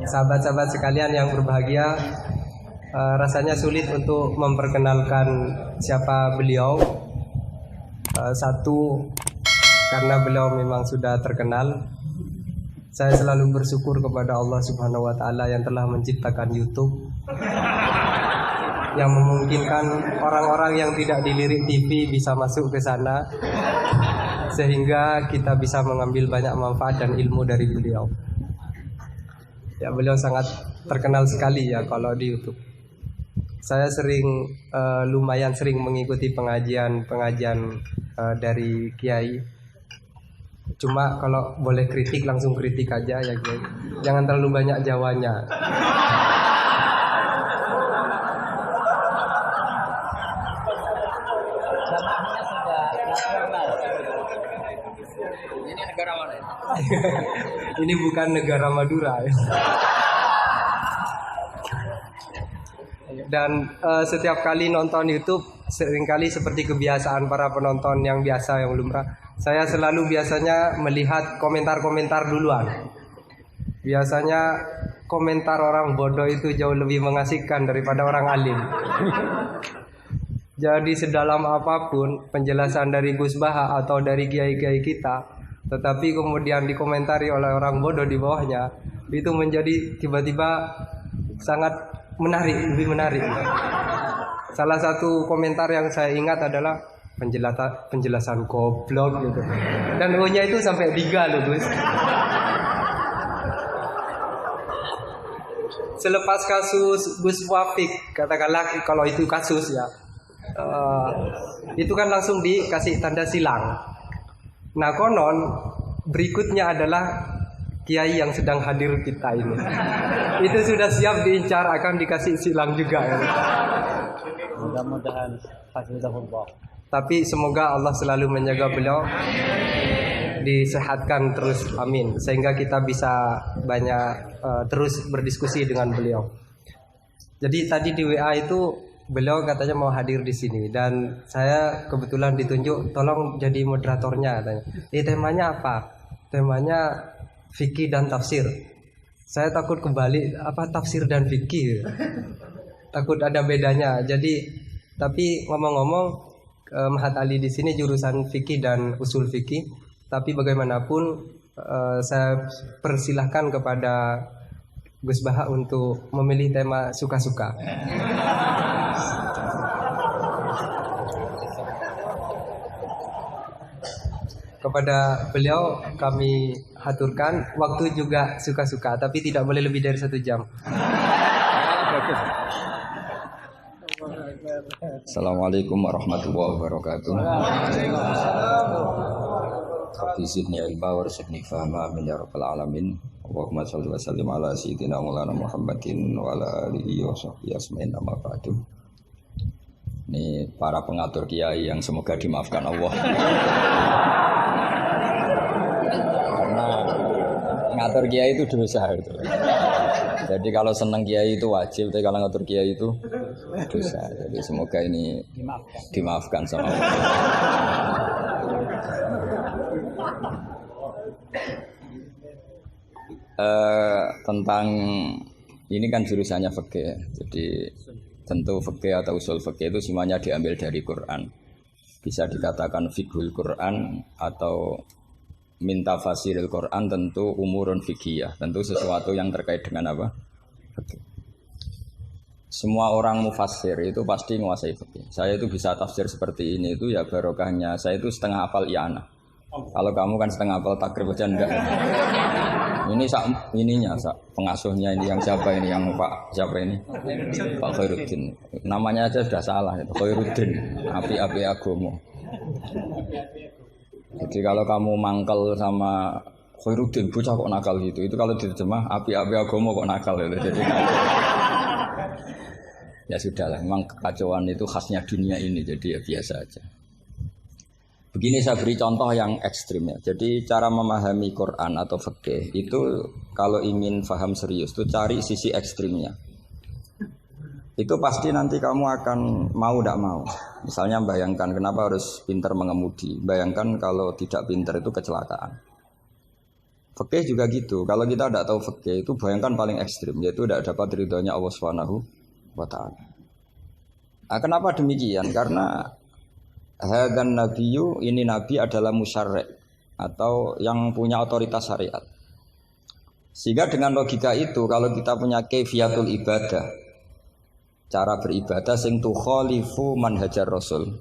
Sahabat-sahabat sekalian yang berbahagia, rasanya sulit untuk memperkenalkan siapa beliau. Satu, karena beliau memang sudah terkenal. Saya selalu bersyukur kepada Allah Subhanahu wa Ta'ala yang telah menciptakan YouTube, yang memungkinkan orang-orang yang tidak dilirik TV bisa masuk ke sana, sehingga kita bisa mengambil banyak manfaat dan ilmu dari beliau. Ya, beliau sangat terkenal sekali ya kalau di YouTube. Saya lumayan sering mengikuti pengajian dari Kiai. Cuma kalau boleh kritik langsung kritik aja ya Kiai. Jangan terlalu banyak jawanya. Ini negara mana ya? Ini bukan negara Madura ya. Dan setiap kali nonton YouTube, seringkali seperti kebiasaan para penonton yang biasa, yang lumrah, saya selalu biasanya melihat komentar-komentar duluan. Biasanya komentar orang bodoh itu jauh lebih mengasihkan daripada orang alim. Jadi sedalam apapun penjelasan dari Gus Baha atau dari kiai-kiai kita, tetapi kemudian dikomentari oleh orang bodoh di bawahnya, itu menjadi tiba-tiba sangat menarik, lebih menarik. Salah satu komentar yang saya ingat adalah penjelasan goblok gitu. Dan O-nya itu sampai 3 loh Gus. Selepas kasus Gus Wafik, katakanlah kalau itu kasus ya, itu kan langsung dikasih tanda silang. Nah konon berikutnya adalah kiai yang sedang hadir kita ini. Itu sudah siap diincar akan dikasih silang juga ya. Mudah-mudahan hafizahullah. Tapi semoga Allah selalu menjaga beliau, disehatkan terus, amin. Sehingga kita bisa banyak terus berdiskusi dengan beliau. Jadi tadi di WA itu beliau katanya mau hadir di sini dan saya kebetulan ditunjuk tolong jadi moderatornya katanya. Temanya apa? Temanya fikih dan tafsir. Saya takut kembali apa tafsir dan fikih. Takut ada bedanya. Jadi tapi ngomong-ngomong Mahat Ali di sini jurusan fikih dan usul fikih. Tapi bagaimanapun saya persilahkan kepada Gus Baha untuk memilih tema suka-suka. Kepada beliau kami haturkan waktu juga suka-suka, tapi tidak boleh lebih dari 1 jam. Assalamualaikum warahmatullahi wabarakatuh. Rabbi zidni ilma warzuqni fahma amin ya rabbal alamin. Allahumma shalli wa sallim ala sayyidina Maulana Muhammadin wa ala alihi wa sahbihi asma'in amma ba'du. Ini para pengatur kiai yang semoga dimaafkan Allah. Karena ngatur kiai itu dosa gitu. Jadi kalau senang kiai itu wajib, tapi kalau ngatur kiai itu dosa. Jadi semoga ini dimaafkan sama Allah. Tentang ini kan jurusannya fikih. Jadi tentu fikih atau usul fikih itu semuanya diambil dari Quran. Bisa dikatakan fiqhul Quran atau minta fasiril Quran, tentu umurun fikih, tentu sesuatu yang terkait dengan apa? Fikih. Semua orang mufassir itu pasti menguasai fikih. Saya itu bisa tafsir seperti ini itu ya barokahnya. Saya itu setengah hafal i'anah. Kalau kamu kan setengah hafal takrib aja enggak. Ini pengasuhnya ini yang siapa ini, yang Pak siapa ini? Pak Khairuddin. Namanya aja sudah salah itu, Khairuddin. Api-api agomo. Jadi kalau kamu mangkel sama Khairuddin, bocah kok nakal gitu. Itu kalau diterjemah api-api agomo kok nakal gitu. Jadi ya sudahlah, memang kekacauan itu khasnya dunia ini, jadi ya biasa aja. Begini saya beri contoh yang ekstrim ya. Jadi cara memahami Quran atau fikih itu kalau ingin paham serius itu cari sisi ekstrimnya. Itu pasti nanti kamu akan mau tidak mau. Misalnya bayangkan kenapa harus pintar mengemudi. Bayangkan kalau tidak pintar itu kecelakaan. Fikih juga gitu. Kalau kita tidak tahu fikih itu bayangkan paling ekstrim, yaitu tidak dapat ridhonya Allah Subhanahu wa taala. Nah, kenapa demikian? Karena hadan nabiyyu, ini nabi adalah musyarri' atau yang punya otoritas syariat. Sehingga dengan logika itu kalau kita punya kaifiyatul ibadah, cara beribadah sing tukhalifu manhajar rasul,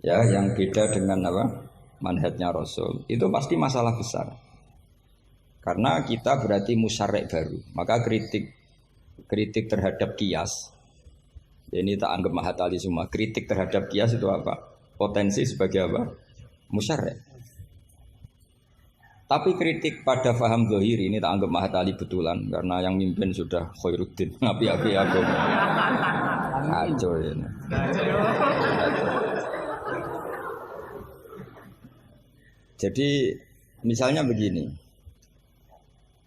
ya yang beda dengan apa? Manhajnya rasul, itu pasti masalah besar. Karena kita berarti musyarri' baru. Maka kritik terhadap kias, ini tak anggap mahatali semua. Kritik terhadap kias itu apa? Potensi sebagai apa? Musyarri'. Tapi kritik pada faham zahiri ini tak anggap mahatali betulan, karena yang mimpin sudah Khairuddin. Api-api aku. Kacau ini. Jadi misalnya begini,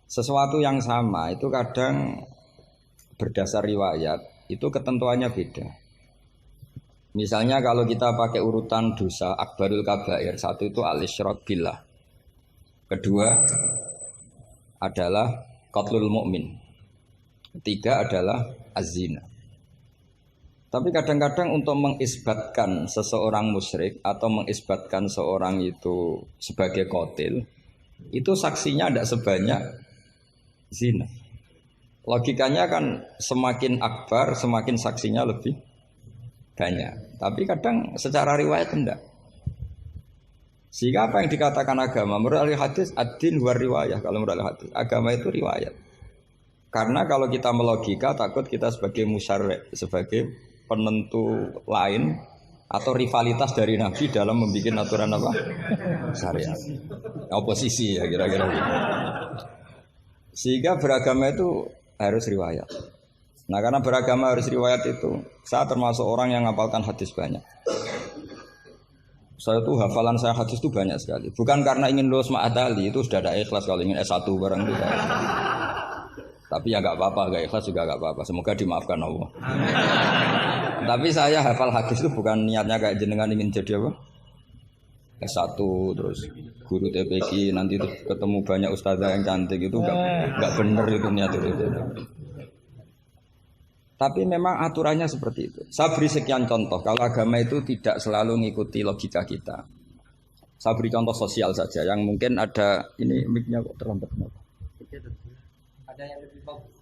sesuatu yang sama itu kadang berdasar riwayat itu ketentuannya beda. Misalnya kalau kita pakai urutan dosa akbarul kabair, satu itu al-isyrak billah, kedua adalah qatlul mu'min, ketiga adalah az-zina. Tapi kadang-kadang untuk mengisbatkan seseorang musyrik atau mengisbatkan seorang itu sebagai qatil, itu saksinya tidak sebanyak zina. Logikanya kan semakin akbar, semakin saksinya lebih banyak. Tapi kadang secara riwayat tidak. Sehingga apa yang dikatakan agama? Menurut ahli hadis, ad-din huwa riwayah. Kalau menurut ahli hadis, agama itu riwayat. Karena kalau kita melogika, takut kita sebagai musyarri', sebagai penentu lain atau rivalitas dari Nabi dalam membuat aturan apa? Syariat. Oposisi ya kira-kira. Sehingga beragama itu harus riwayat. Nah karena beragama harus riwayat itu, saya termasuk orang yang ngapalkan hadis banyak. Saya tuh hafalan saya hadis itu banyak sekali. Bukan karena ingin lulus ma'adali, itu sudah ada ikhlas kalau ingin S1 barang itu. Tapi ya gak apa-apa, gak ikhlas juga gak apa-apa. Semoga dimaafkan Allah. Tapi saya hafal hadis itu bukan niatnya kayak jenengan ingin jadi apa? S1 terus guru TPQ nanti ketemu banyak ustazah yang cantik itu enggak bener itu niat itu. Tapi memang aturannya seperti itu. Saya beri sekian contoh. Kalau agama itu tidak selalu mengikuti logika kita. Saya beri contoh sosial saja yang mungkin ada ini mic-nya kok terlambat kenapa? Ada yang lebih bagus.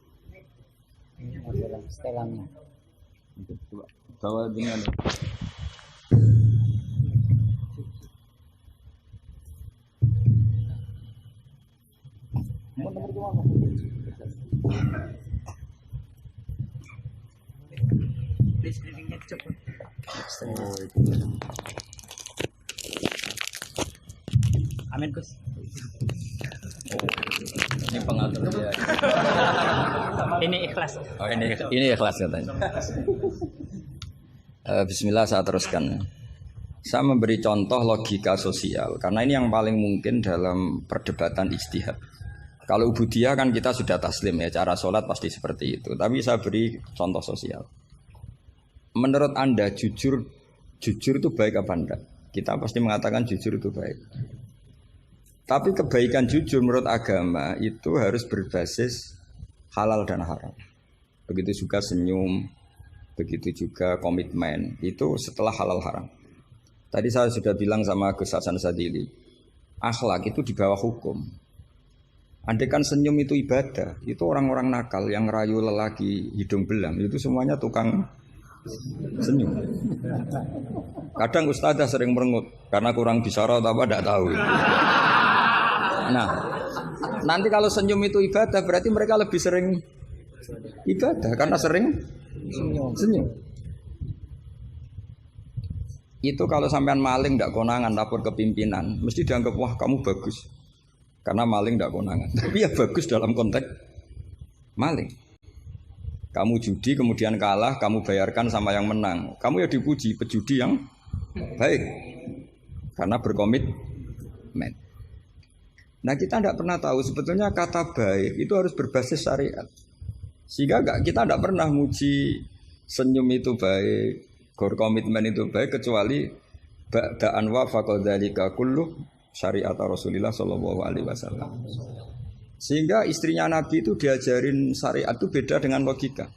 Ini adalah setelannya. Coba bawa dengan Amin Gus. ini pengatur ya. Ini ikhlas. Oh ini ikhlas katanya. Bismillah saya teruskan. Saya memberi contoh logika sosial karena ini yang paling mungkin dalam perdebatan ijtihad. Kalau ubudiyah kan kita sudah taslim ya, cara sholat pasti seperti itu. Tapi saya beri contoh sosial. Menurut Anda jujur itu baik apa enggak? Kita pasti mengatakan jujur itu baik. Tapi kebaikan jujur menurut agama itu harus berbasis halal dan haram. Begitu juga senyum, begitu juga komitmen, itu setelah halal haram. Tadi saya sudah bilang sama Gus Hasan Sadili, akhlak itu di bawah hukum. Andai kan senyum itu ibadah, itu orang-orang nakal yang rayu lelaki hidung belang, itu semuanya tukang senyum. Kadang ustazah sering merengut karena kurang bisyarah atau apa tidak tahu. Nah, nanti kalau senyum itu ibadah berarti mereka lebih sering ibadah karena sering senyum. Itu kalau sampean maling tidak konangan lapor ke pimpinan, mesti dianggap wah kamu bagus karena maling tidak konangan. Tapi ya bagus dalam konteks maling. Kamu judi kemudian kalah, kamu bayarkan sama yang menang. Kamu ya dipuji pejudi yang baik karena berkomitmen. Nah kita tidak pernah tahu sebetulnya kata baik itu harus berbasis syariat. Sehingga kita tidak pernah muji senyum itu baik, berkomitmen itu baik kecuali ba'da anwa faqadzalika kullu syariat Rasulullah Shallallahu Alaihi Wasallam. Sehingga istrinya Nabi itu diajarin syariat itu beda dengan logika.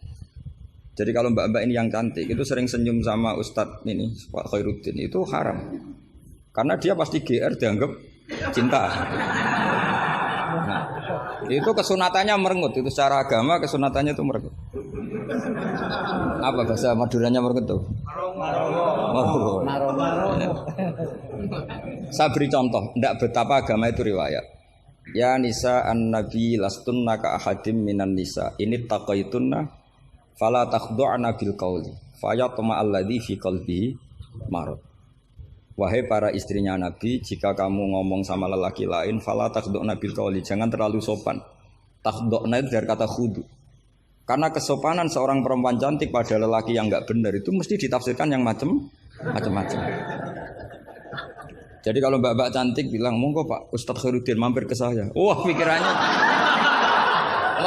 Jadi kalau mbak-mbak ini yang cantik itu sering senyum sama Ustadz ini Pak Khairuddin itu haram. Karena dia pasti GR dianggap cinta. Nah, itu kesunatannya merengut. Itu secara agama kesunatannya itu merengut. Apa bahasa Maduranya merengut tuh? Saya beri contoh, tidak betapa agama itu riwayat. Ya nisa an-nabi lastunna ka ahadim minan nisa. Ini taqaitunna fala takhdu'na bil qauli. Fayatma alladhi fi qalbihi marad. Wahai para istrinya Nabi, jika kamu ngomong sama lelaki lain, fala takhdu'na bil qauli, jangan terlalu sopan. Takhdu'na itu dari kata khudu. Karena kesopanan seorang perempuan cantik pada lelaki yang enggak benar itu mesti ditafsirkan yang macam-macam. Jadi kalau mbak-mbak cantik bilang, monggo Pak Ustadz Khairuddin mampir ke saya. Wah pikirannya,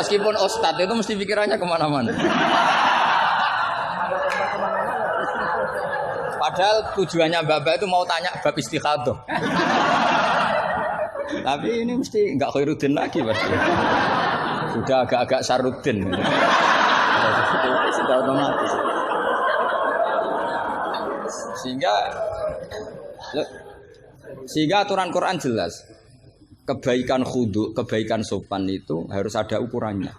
meskipun Ustadz itu mesti pikirannya kemana-mana. Padahal tujuannya mbak-mbak itu mau tanya bab istikhadah. Tapi ini mesti enggak Khairuddin lagi pasti. Sudah agak-agak Saruddin. Sudah otomatis. Sehingga aturan Quran jelas. Kebaikan khudu, kebaikan sopan itu harus ada ukurannya.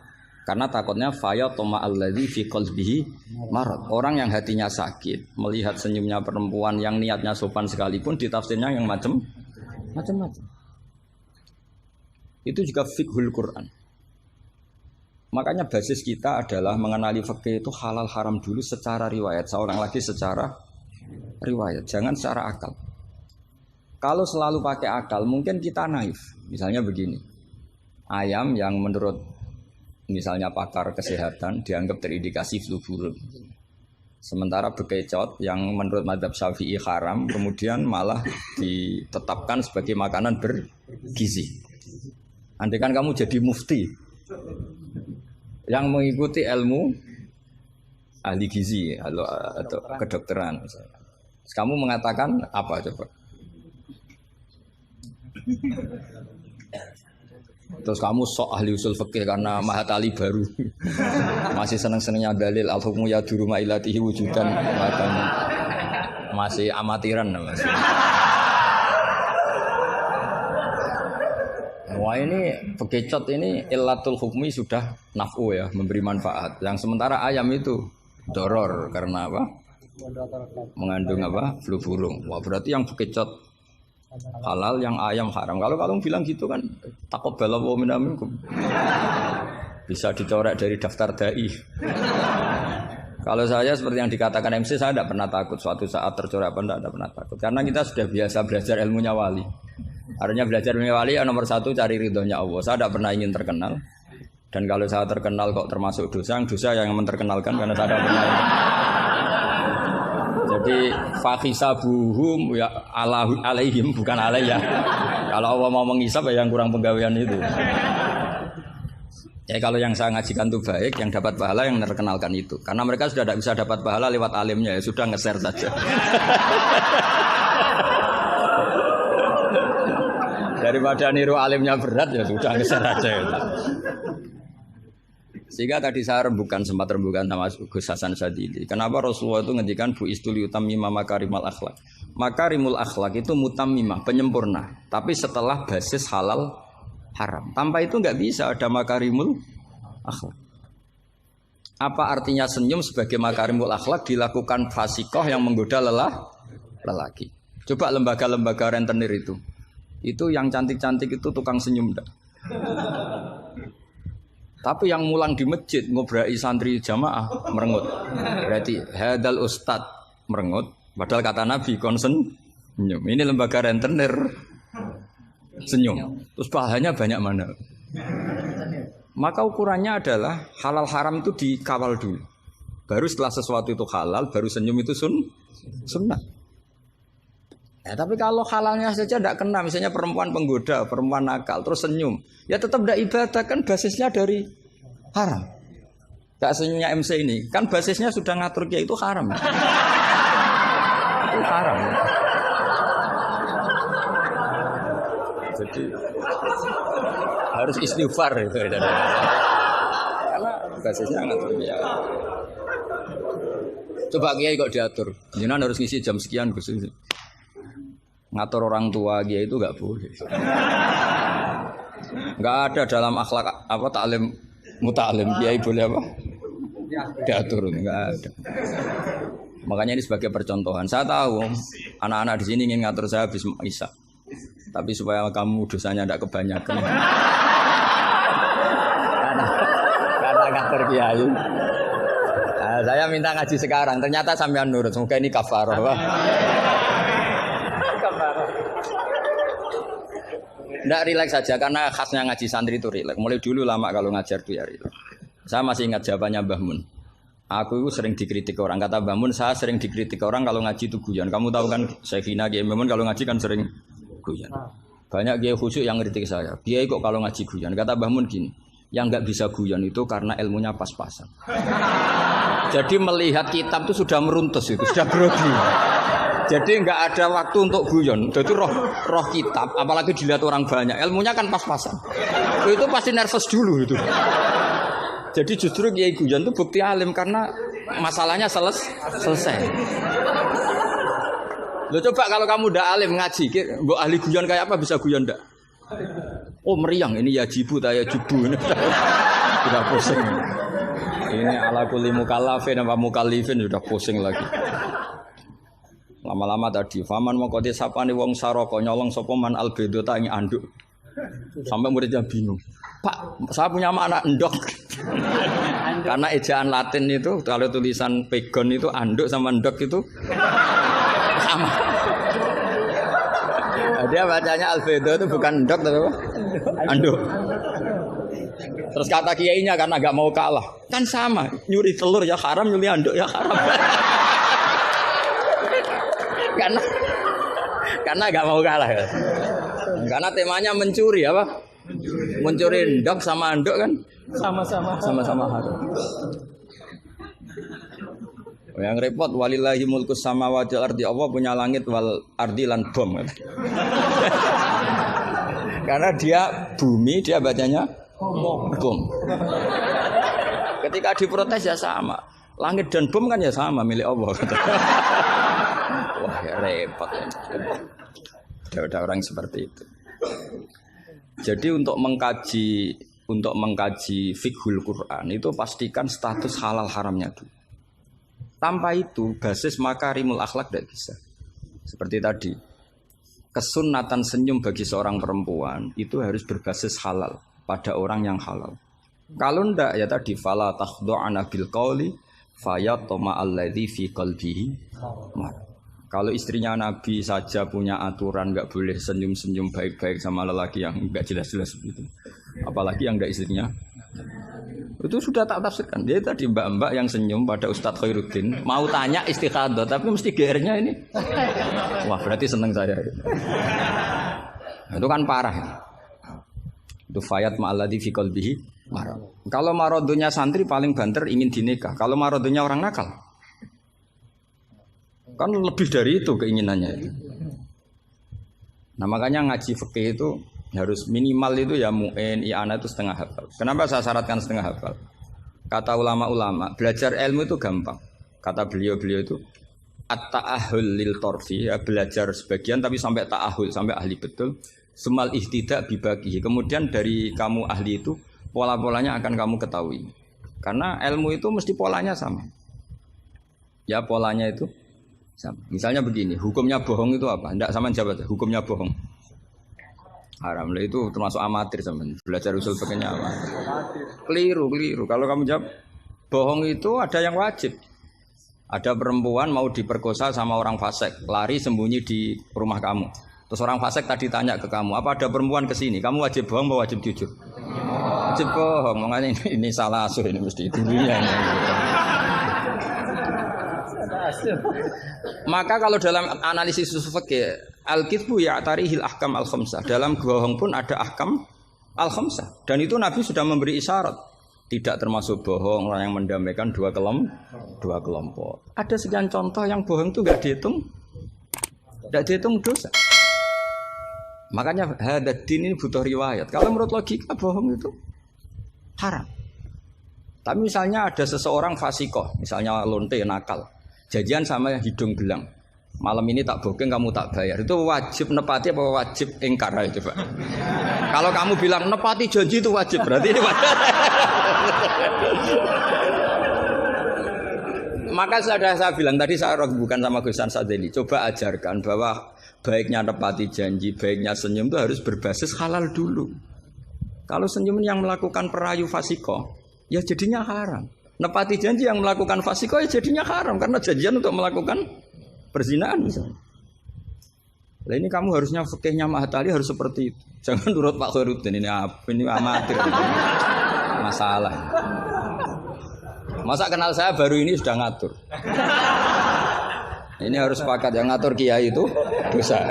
Karena takutnya fayatma alladzi fi qalbihi marad. Orang yang hatinya sakit melihat senyumnya perempuan yang niatnya sopan sekalipun ditafsirnya yang macam-macam. Itu juga fiqhul Quran. Makanya basis kita adalah mengenali fikih itu halal haram dulu secara riwayat. Saya ulang lagi secara riwayat, jangan secara akal. Kalau selalu pakai akal mungkin kita naif. Misalnya begini. Ayam yang menurut misalnya pakar kesehatan dianggap terindikasi flu burung. Sementara bekecot yang menurut mazhab Syafi'i haram kemudian malah ditetapkan sebagai makanan bergizi. Andai kan kamu jadi mufti yang mengikuti ilmu ahli gizi atau kedokteran misalnya. Kamu mengatakan apa coba? Terus kamu sok ahli usul fikih karena Mahatali baru masih seneng-senengnya dalil al-hukmu yaduru ma'ilatihi wujudan masih amatiran masih. Wah ini bekecot ini illatul hukmi sudah naf'u ya, memberi manfaat. Yang sementara ayam itu doror karena apa? Mengandung apa? Flu burung. Wah berarti yang bekecot halal, yang ayam haram. Kalau kamu bilang gitu kan taqabbalallahu minna minkum. Bisa dicorek dari daftar dai. Kalau saya seperti yang dikatakan MC, saya tidak pernah takut suatu saat tercorek apa tidak pernah takut. Karena kita sudah biasa belajar ilmunya wali. Artinya belajar ilmu wali ya nomor satu cari ridhonya Allah. Saya tidak pernah ingin terkenal. Dan kalau saya terkenal kok termasuk dosa yang menterkenalkan karena saya tidak pernah. Jadi fahisabuhum ya alaihim bukan alayya. Kalau Allah mau menghisab ya yang kurang penggawean itu. Ya kalau yang saya ngajikan itu baik, yang dapat pahala yang terkenalkan itu. Karena mereka sudah tidak bisa dapat pahala lewat alimnya, ya sudah nge-share saja. Daripada niru alimnya berat ya sudah nge-share aja. Sehingga tadi saya sempat rembukan sama Gus Hasan Sadili. Kenapa Rasulullah itu ngendikan bu istuli utammima makarimul akhlak. Makarimul akhlak itu mutammimah, penyempurna. Tapi setelah basis halal haram. Tanpa itu nggak bisa ada makarimul akhlak. Apa artinya senyum sebagai makarimul akhlak dilakukan fasikoh yang menggoda lelaki. Coba lembaga-lembaga rentenir itu yang cantik-cantik itu tukang senyum enggak? Tapi yang mulang di masjid ngobrai santri jamaah merengut. Berarti hadal ustad merengut. Padahal kata Nabi konsen senyum. Ini lembaga rentenir senyum. Terus pahalanya banyak mana? Maka ukurannya adalah halal haram itu dikawal dulu. Baru setelah sesuatu itu halal, baru senyum itu sunnah. Ya, tapi kalau halalnya saja tidak kena, misalnya perempuan penggoda, perempuan nakal, terus senyum, ya tetap tidak ibadah, kan basisnya dari haram. Gak senyumnya MC ini, kan basisnya sudah ngatur kia itu haram. Itu haram. Jadi harus istighfar itu. Karena basisnya ngatur ya. Coba kiai kok diatur. Jangan harus ngisi jam sekian Gus. Ngatur orang tua kiai itu enggak boleh. Enggak ada dalam akhlak apa taklim mutalim kiai boleh apa? Diatur enggak ada. Makanya ini sebagai percontohan. Saya tahu anak-anak di sini ingin ngatur saya habis Isya. Tapi supaya kamu dosanya tidak kebanyakan. Karena ngatur kiai. Nah, saya minta ngaji sekarang. Ternyata sampean nurut. Semoga ini kafaroh. Tidak rileks saja karena khasnya ngaji santri itu rileks. Mulai dulu lama kalau ngajar tuh ya rileks. Saya masih ingat jawabannya Mbah Mun. Aku itu sering dikritik orang. Kata Mbah Mun, saya sering dikritik orang kalau ngaji itu guyon. Kamu tahu kan Syekhina Kiai Mbah Mun kalau ngaji kan sering guyon. Banyak kiai khusyuk yang kritik saya. Kiai kok kalau ngaji guyon. Kata Mbah Mun gini, yang nggak bisa guyon itu karena ilmunya pas-pasan. Jadi melihat kitab itu sudah meruntus itu, sudah grogi. Jadi nggak ada waktu untuk guyon. Jadi roh kitab, apalagi dilihat orang banyak, ilmunya kan pas-pasan. Itu pasti nervous dulu itu. Jadi justru kiai guyon itu bukti alim karena masalahnya selesai. Lo coba kalau kamu udah alim ngaji, mbok ahli guyon kayak apa bisa guyon ndak? Oh meriang ini ya jibu taya jubu ini sudah pusing. Ini ala kulli mukallafin apa mukallifin sudah pusing lagi. Lama-lama tadi faman mongko sapane wong saraka nyolong sapa man albedo ta ing anduk. Sampai muridnya bingung. Pak, saya punya anak endok. Karena ejaan Latin itu kalau tulisan pegon itu anduk sama endok itu sama. Dia bacanya albedo itu bukan endok tapi apa? Anduk. Terus kata kiainya karena gak mau kalah, kan sama, nyuri telur ya haram, nyuri anduk ya haram. karena gak mau kalah ya. Karena temanya mencuri apa? Mencuri endok sama anduk kan sama-sama haram. Yang repot walillahi mulkus samawati wal ardi, Allah punya langit wal ardi lan bom. Karena dia bumi, dia bacanya bom. Ketika diprotes ya sama. Langit dan bom kan ya sama milik Allah. Wah ya repot. Ada orang seperti itu. Jadi untuk mengkaji fiqhul Quran itu pastikan status halal haramnya dulu. Tanpa itu basis makarimul akhlak tidak bisa. Seperti tadi, kesunatan senyum bagi seorang perempuan itu harus berbasis halal pada orang yang halal. Kalau ndak ya tadi fala takhdu'ana bil qauli fayatma alladzi fi qalbihi. Kalau istrinya Nabi saja punya aturan nggak boleh senyum-senyum baik-baik sama lelaki yang nggak jelas-jelas begitu. Apalagi yang nggak istrinya. Itu sudah tak tafsirkan. Dia tadi mbak-mbak yang senyum pada Ustadz Khairuddin mau tanya istikhadah tapi mesti GR-nya ini. Wah, berarti seneng saya. Itu kan parah. Itu fayat ma'alladzi fi qalbihi marad. Kalau marodonya santri paling banter ingin dinikah. Kalau marodonya orang nakal kan lebih dari itu keinginannya itu. Nah makanya ngaji fikih itu harus minimal itu ya mu'in, i'ana itu setengah hafal. Kenapa saya syaratkan setengah hafal? Kata ulama-ulama, belajar ilmu itu gampang. Kata beliau-beliau itu at-ta'ahul lil torfi, ya, belajar sebagian tapi sampai ta'ahul, sampai ahli betul. Semal ihtidak bibagi. Kemudian dari kamu ahli itu pola-polanya akan kamu ketahui. Karena ilmu itu mesti polanya sama. Ya polanya itu sama. Misalnya begini, hukumnya bohong itu apa? Tidak sama jawab, hukumnya bohong. Haram lah itu termasuk amatir teman. Belajar usul fikihnya apa? Keliru. Kalau kamu jawab bohong itu ada yang wajib. Ada perempuan mau diperkosa sama orang fasik, lari sembunyi di rumah kamu. Terus orang fasik tadi tanya ke kamu, apa ada perempuan ke sini? Kamu wajib bohong atau wajib jujur? Wajib bohong. Makanya ini salah asuh ini mesti dulunya. Maka kalau dalam analisis usul fikih al-kitsbu ya'tarihil ahkam al-khamsah. Dalam bohong pun ada ahkam al-khamsah. Dan itu Nabi sudah memberi isyarat. Tidak termasuk bohong orang yang mendamaikan dua kelompok. Ada sekian contoh yang bohong itu enggak dihitung dosa. Makanya hadad din ini butuh riwayat. Kalau menurut logika bohong itu haram. Tapi misalnya ada seseorang fasikoh, misalnya lonte nakal, janjian sama hidung belang. Malam ini tak booking, kamu tak bayar. Itu wajib nepati apa wajib ingkar itu, Pak? Kalau kamu bilang nepati janji itu wajib, berarti ini wajib. Maka saya bilang tadi saya bukan sama Gus Sadeli, coba ajarkan bahwa baiknya nepati janji, baiknya senyum itu harus berbasis halal dulu. Kalau senyum yang melakukan perayu fasiko, ya jadinya haram. Nepati janji yang melakukan fasiko, ya jadinya haram karena janjian untuk melakukan perzinahan misalnya. Nah ini kamu harusnya fikihnya Mahatali harus seperti itu. Jangan nurut Pak Khairuddin ini amatir. Masalah. Masa kenal saya baru ini sudah ngatur. Ini harus sepakat yang ngatur kiai itu dosa.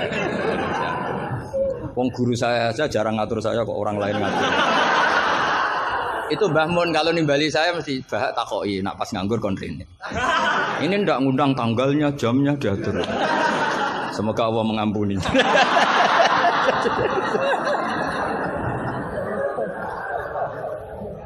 Wong guru saya aja jarang ngatur saya kok orang lain ngatur. Itu Mbah Mun kalau nimbali saya mesti bahak takoki nak pas nganggur kontrine. Ini ndak ngundang tanggalnya, jamnya diatur. Semoga Allah mengampuni.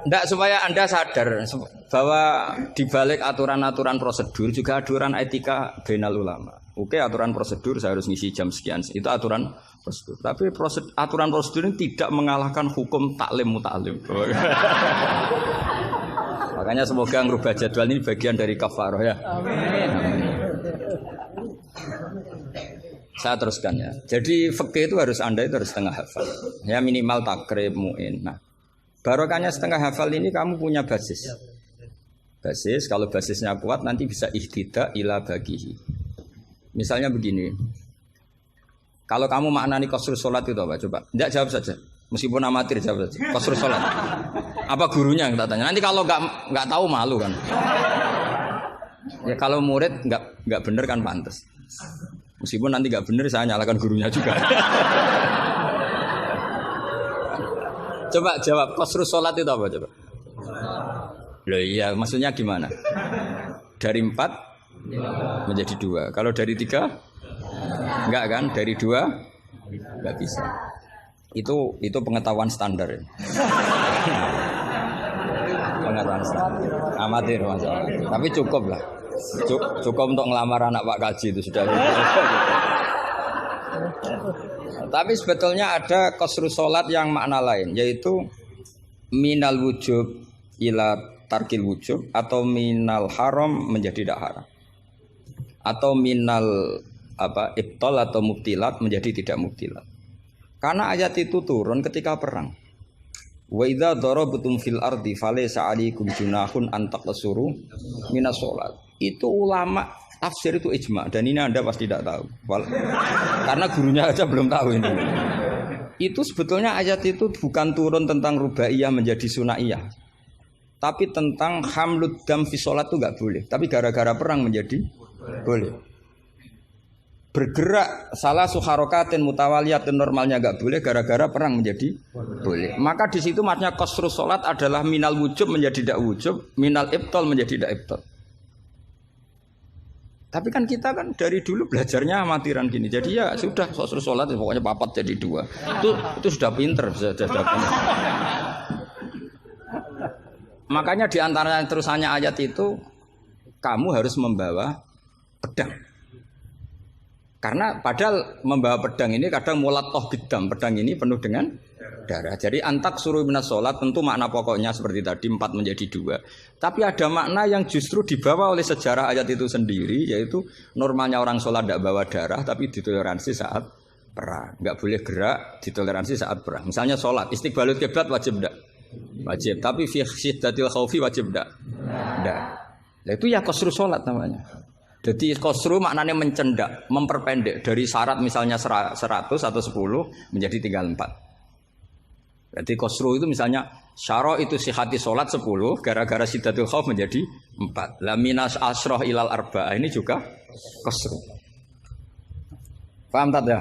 Ndak supaya Anda sadar bahwa di balik aturan-aturan prosedur juga aturan etika bainal ulama. Oke, aturan prosedur saya harus ngisi jam sekian. Itu aturan prosedur. Tapi aturan prosedur ini tidak mengalahkan hukum taklim mutaklim. Makanya semoga ngerubah jadwal ini bagian dari kafaroh ya. Amin. Saya teruskan ya. Jadi fikih itu harus Anda itu harus setengah hafal. Ya minimal takrib muin. Nah, barokahnya setengah hafal ini kamu punya basis. Basis, kalau basisnya kuat nanti bisa ihtidak ila bagihi. Misalnya begini. Kalau kamu maknani qasrus salat itu apa? Coba. Enggak jawab saja. Meskipun amatir jawab saja. Qasrus salat. Apa gurunya yang tak tanya? Nanti kalau enggak tahu malu kan. Ya kalau murid enggak benar kan pantas. Meskipun nanti enggak benar saya nyalakan gurunya juga. Coba jawab qasrus salat itu apa coba? Loh iya, maksudnya gimana? Dari 4 menjadi 2. Kalau dari 3 enggak kan? Dari 2 enggak bisa. Itu pengetahuan standar ya. Pengetahuan standar. Amatir masalah. Tapi cukup lah. Cukup untuk ngelamar anak Pak Kaji itu sudah. Tapi sebetulnya ada qasrus salat yang makna lain, yaitu minal wujub ila tarkil wujub, atau minal haram menjadi tidak haram, atau minal ibtal atau mubtilat menjadi tidak mubtilat. Karena ayat itu turun ketika perang. Wa idza darabtum fil ardi falaysa 'alaikum junahun an taqsuru minas shalat. Itu ulama tafsir itu ijma, dan ini Anda pasti tidak tahu. Karena gurunya aja belum tahu ini. Itu sebetulnya ayat itu bukan turun tentang rubaiyah menjadi sunaiyah, tapi tentang hamlud dam fi sholat itu enggak boleh. Tapi gara-gara perang menjadi boleh. Bergerak salah suharokatin mutawaliyatin normalnya enggak boleh, gara-gara perang menjadi boleh. Maka di situ maknanya qasrus sholat adalah minal wujub menjadi tidak wujub, minal ibtal menjadi tidak ibtal. Tapi kan kita kan dari dulu belajarnya amatiran gini. Jadi ya sudah qasrus sholat pokoknya papat jadi 2. Itu sudah pinter, sudah pinter. Makanya di antara terusannya ayat itu kamu harus membawa pedang. Karena padahal membawa pedang ini kadang mulat toh bidam, pedang ini penuh dengan darah. Jadi antak suruh minas sholat tentu makna pokoknya seperti tadi 4 menjadi 2. Tapi ada makna yang justru dibawa oleh sejarah ayat itu sendiri, yaitu normalnya orang sholat tidak bawa darah tapi ditoleransi saat perang. Enggak boleh gerak, ditoleransi saat perang. Misalnya sholat, istiqbalul qiblat wajib enggak? Wajib, tapi fi syiddatil khaufi wajib enggak? Enggak. Nah, itu ya qasrus salat namanya. Jadi qasru maknanya mencendak, memperpendek dari syarat misalnya 100 atau 10 menjadi tinggal 4. Jadi qasru itu misalnya syara itu sihati salat 10 gara-gara syiddatul khauf menjadi 4. La minas asroh ilal arba'ah ini juga qasru. Paham tak ya?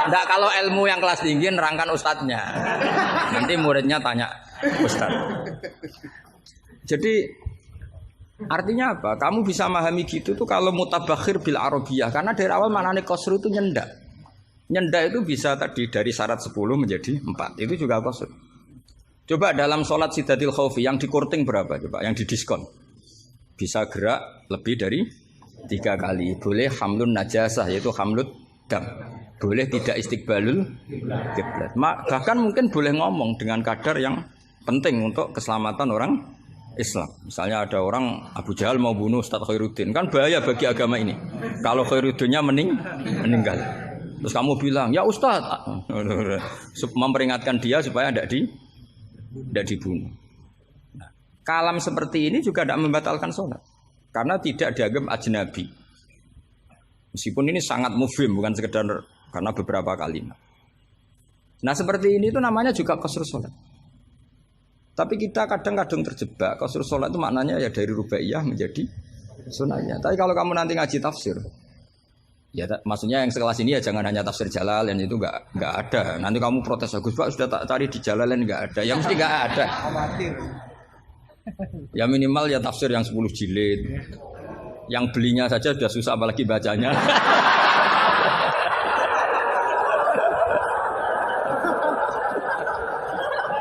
Enggak, kalau ilmu yang kelas tinggi nerangkan ustadznya. Nanti muridnya tanya ustadz. Jadi artinya apa? Kamu bisa memahami gitu tuh kalau mutabakhir bil arabiyah, karena dari awal maknane qasru itu nyendak. Nyendak itu bisa tadi dari syarat 10 menjadi 4. Itu juga qasr. Coba dalam sholat sidatil khaufi yang dikurting berapa coba? Yang didiskon. Bisa gerak lebih dari 3 kali. Boleh hamlun najasah yaitu hamlut dam. Boleh tidak istiqbalul kiblat. Bahkan mungkin boleh ngomong dengan kadar yang penting untuk keselamatan orang Islam. Misalnya ada orang Abu Jahal mau bunuh Ustaz Khairuddin. Kan bahaya bagi agama ini. Kalau Khairuddinnya meninggal. Terus kamu bilang, ya Ustaz. Memperingatkan dia supaya tidak dibunuh. Nah, kalam seperti ini juga tidak membatalkan sholat. Karena tidak dianggap ajnabi. Meskipun ini sangat mufhim, bukan sekedar karena beberapa kalimat. Nah seperti ini itu namanya juga qasr sholat. Tapi kita kadang-kadang terjebak. Qasr sholat itu maknanya ya dari rubaiyah menjadi sunahnya. Tapi kalau kamu nanti ngaji tafsir, ya maksudnya yang sekelas ini ya jangan hanya tafsir Jalalain, itu nggak ada. Nanti kamu protes, Gus Pak sudah tak cari di Jalalain nggak ada. Ya mesti nggak ada. Ya minimal ya tafsir yang 10 jilid. Yang belinya saja sudah susah apalagi bacanya.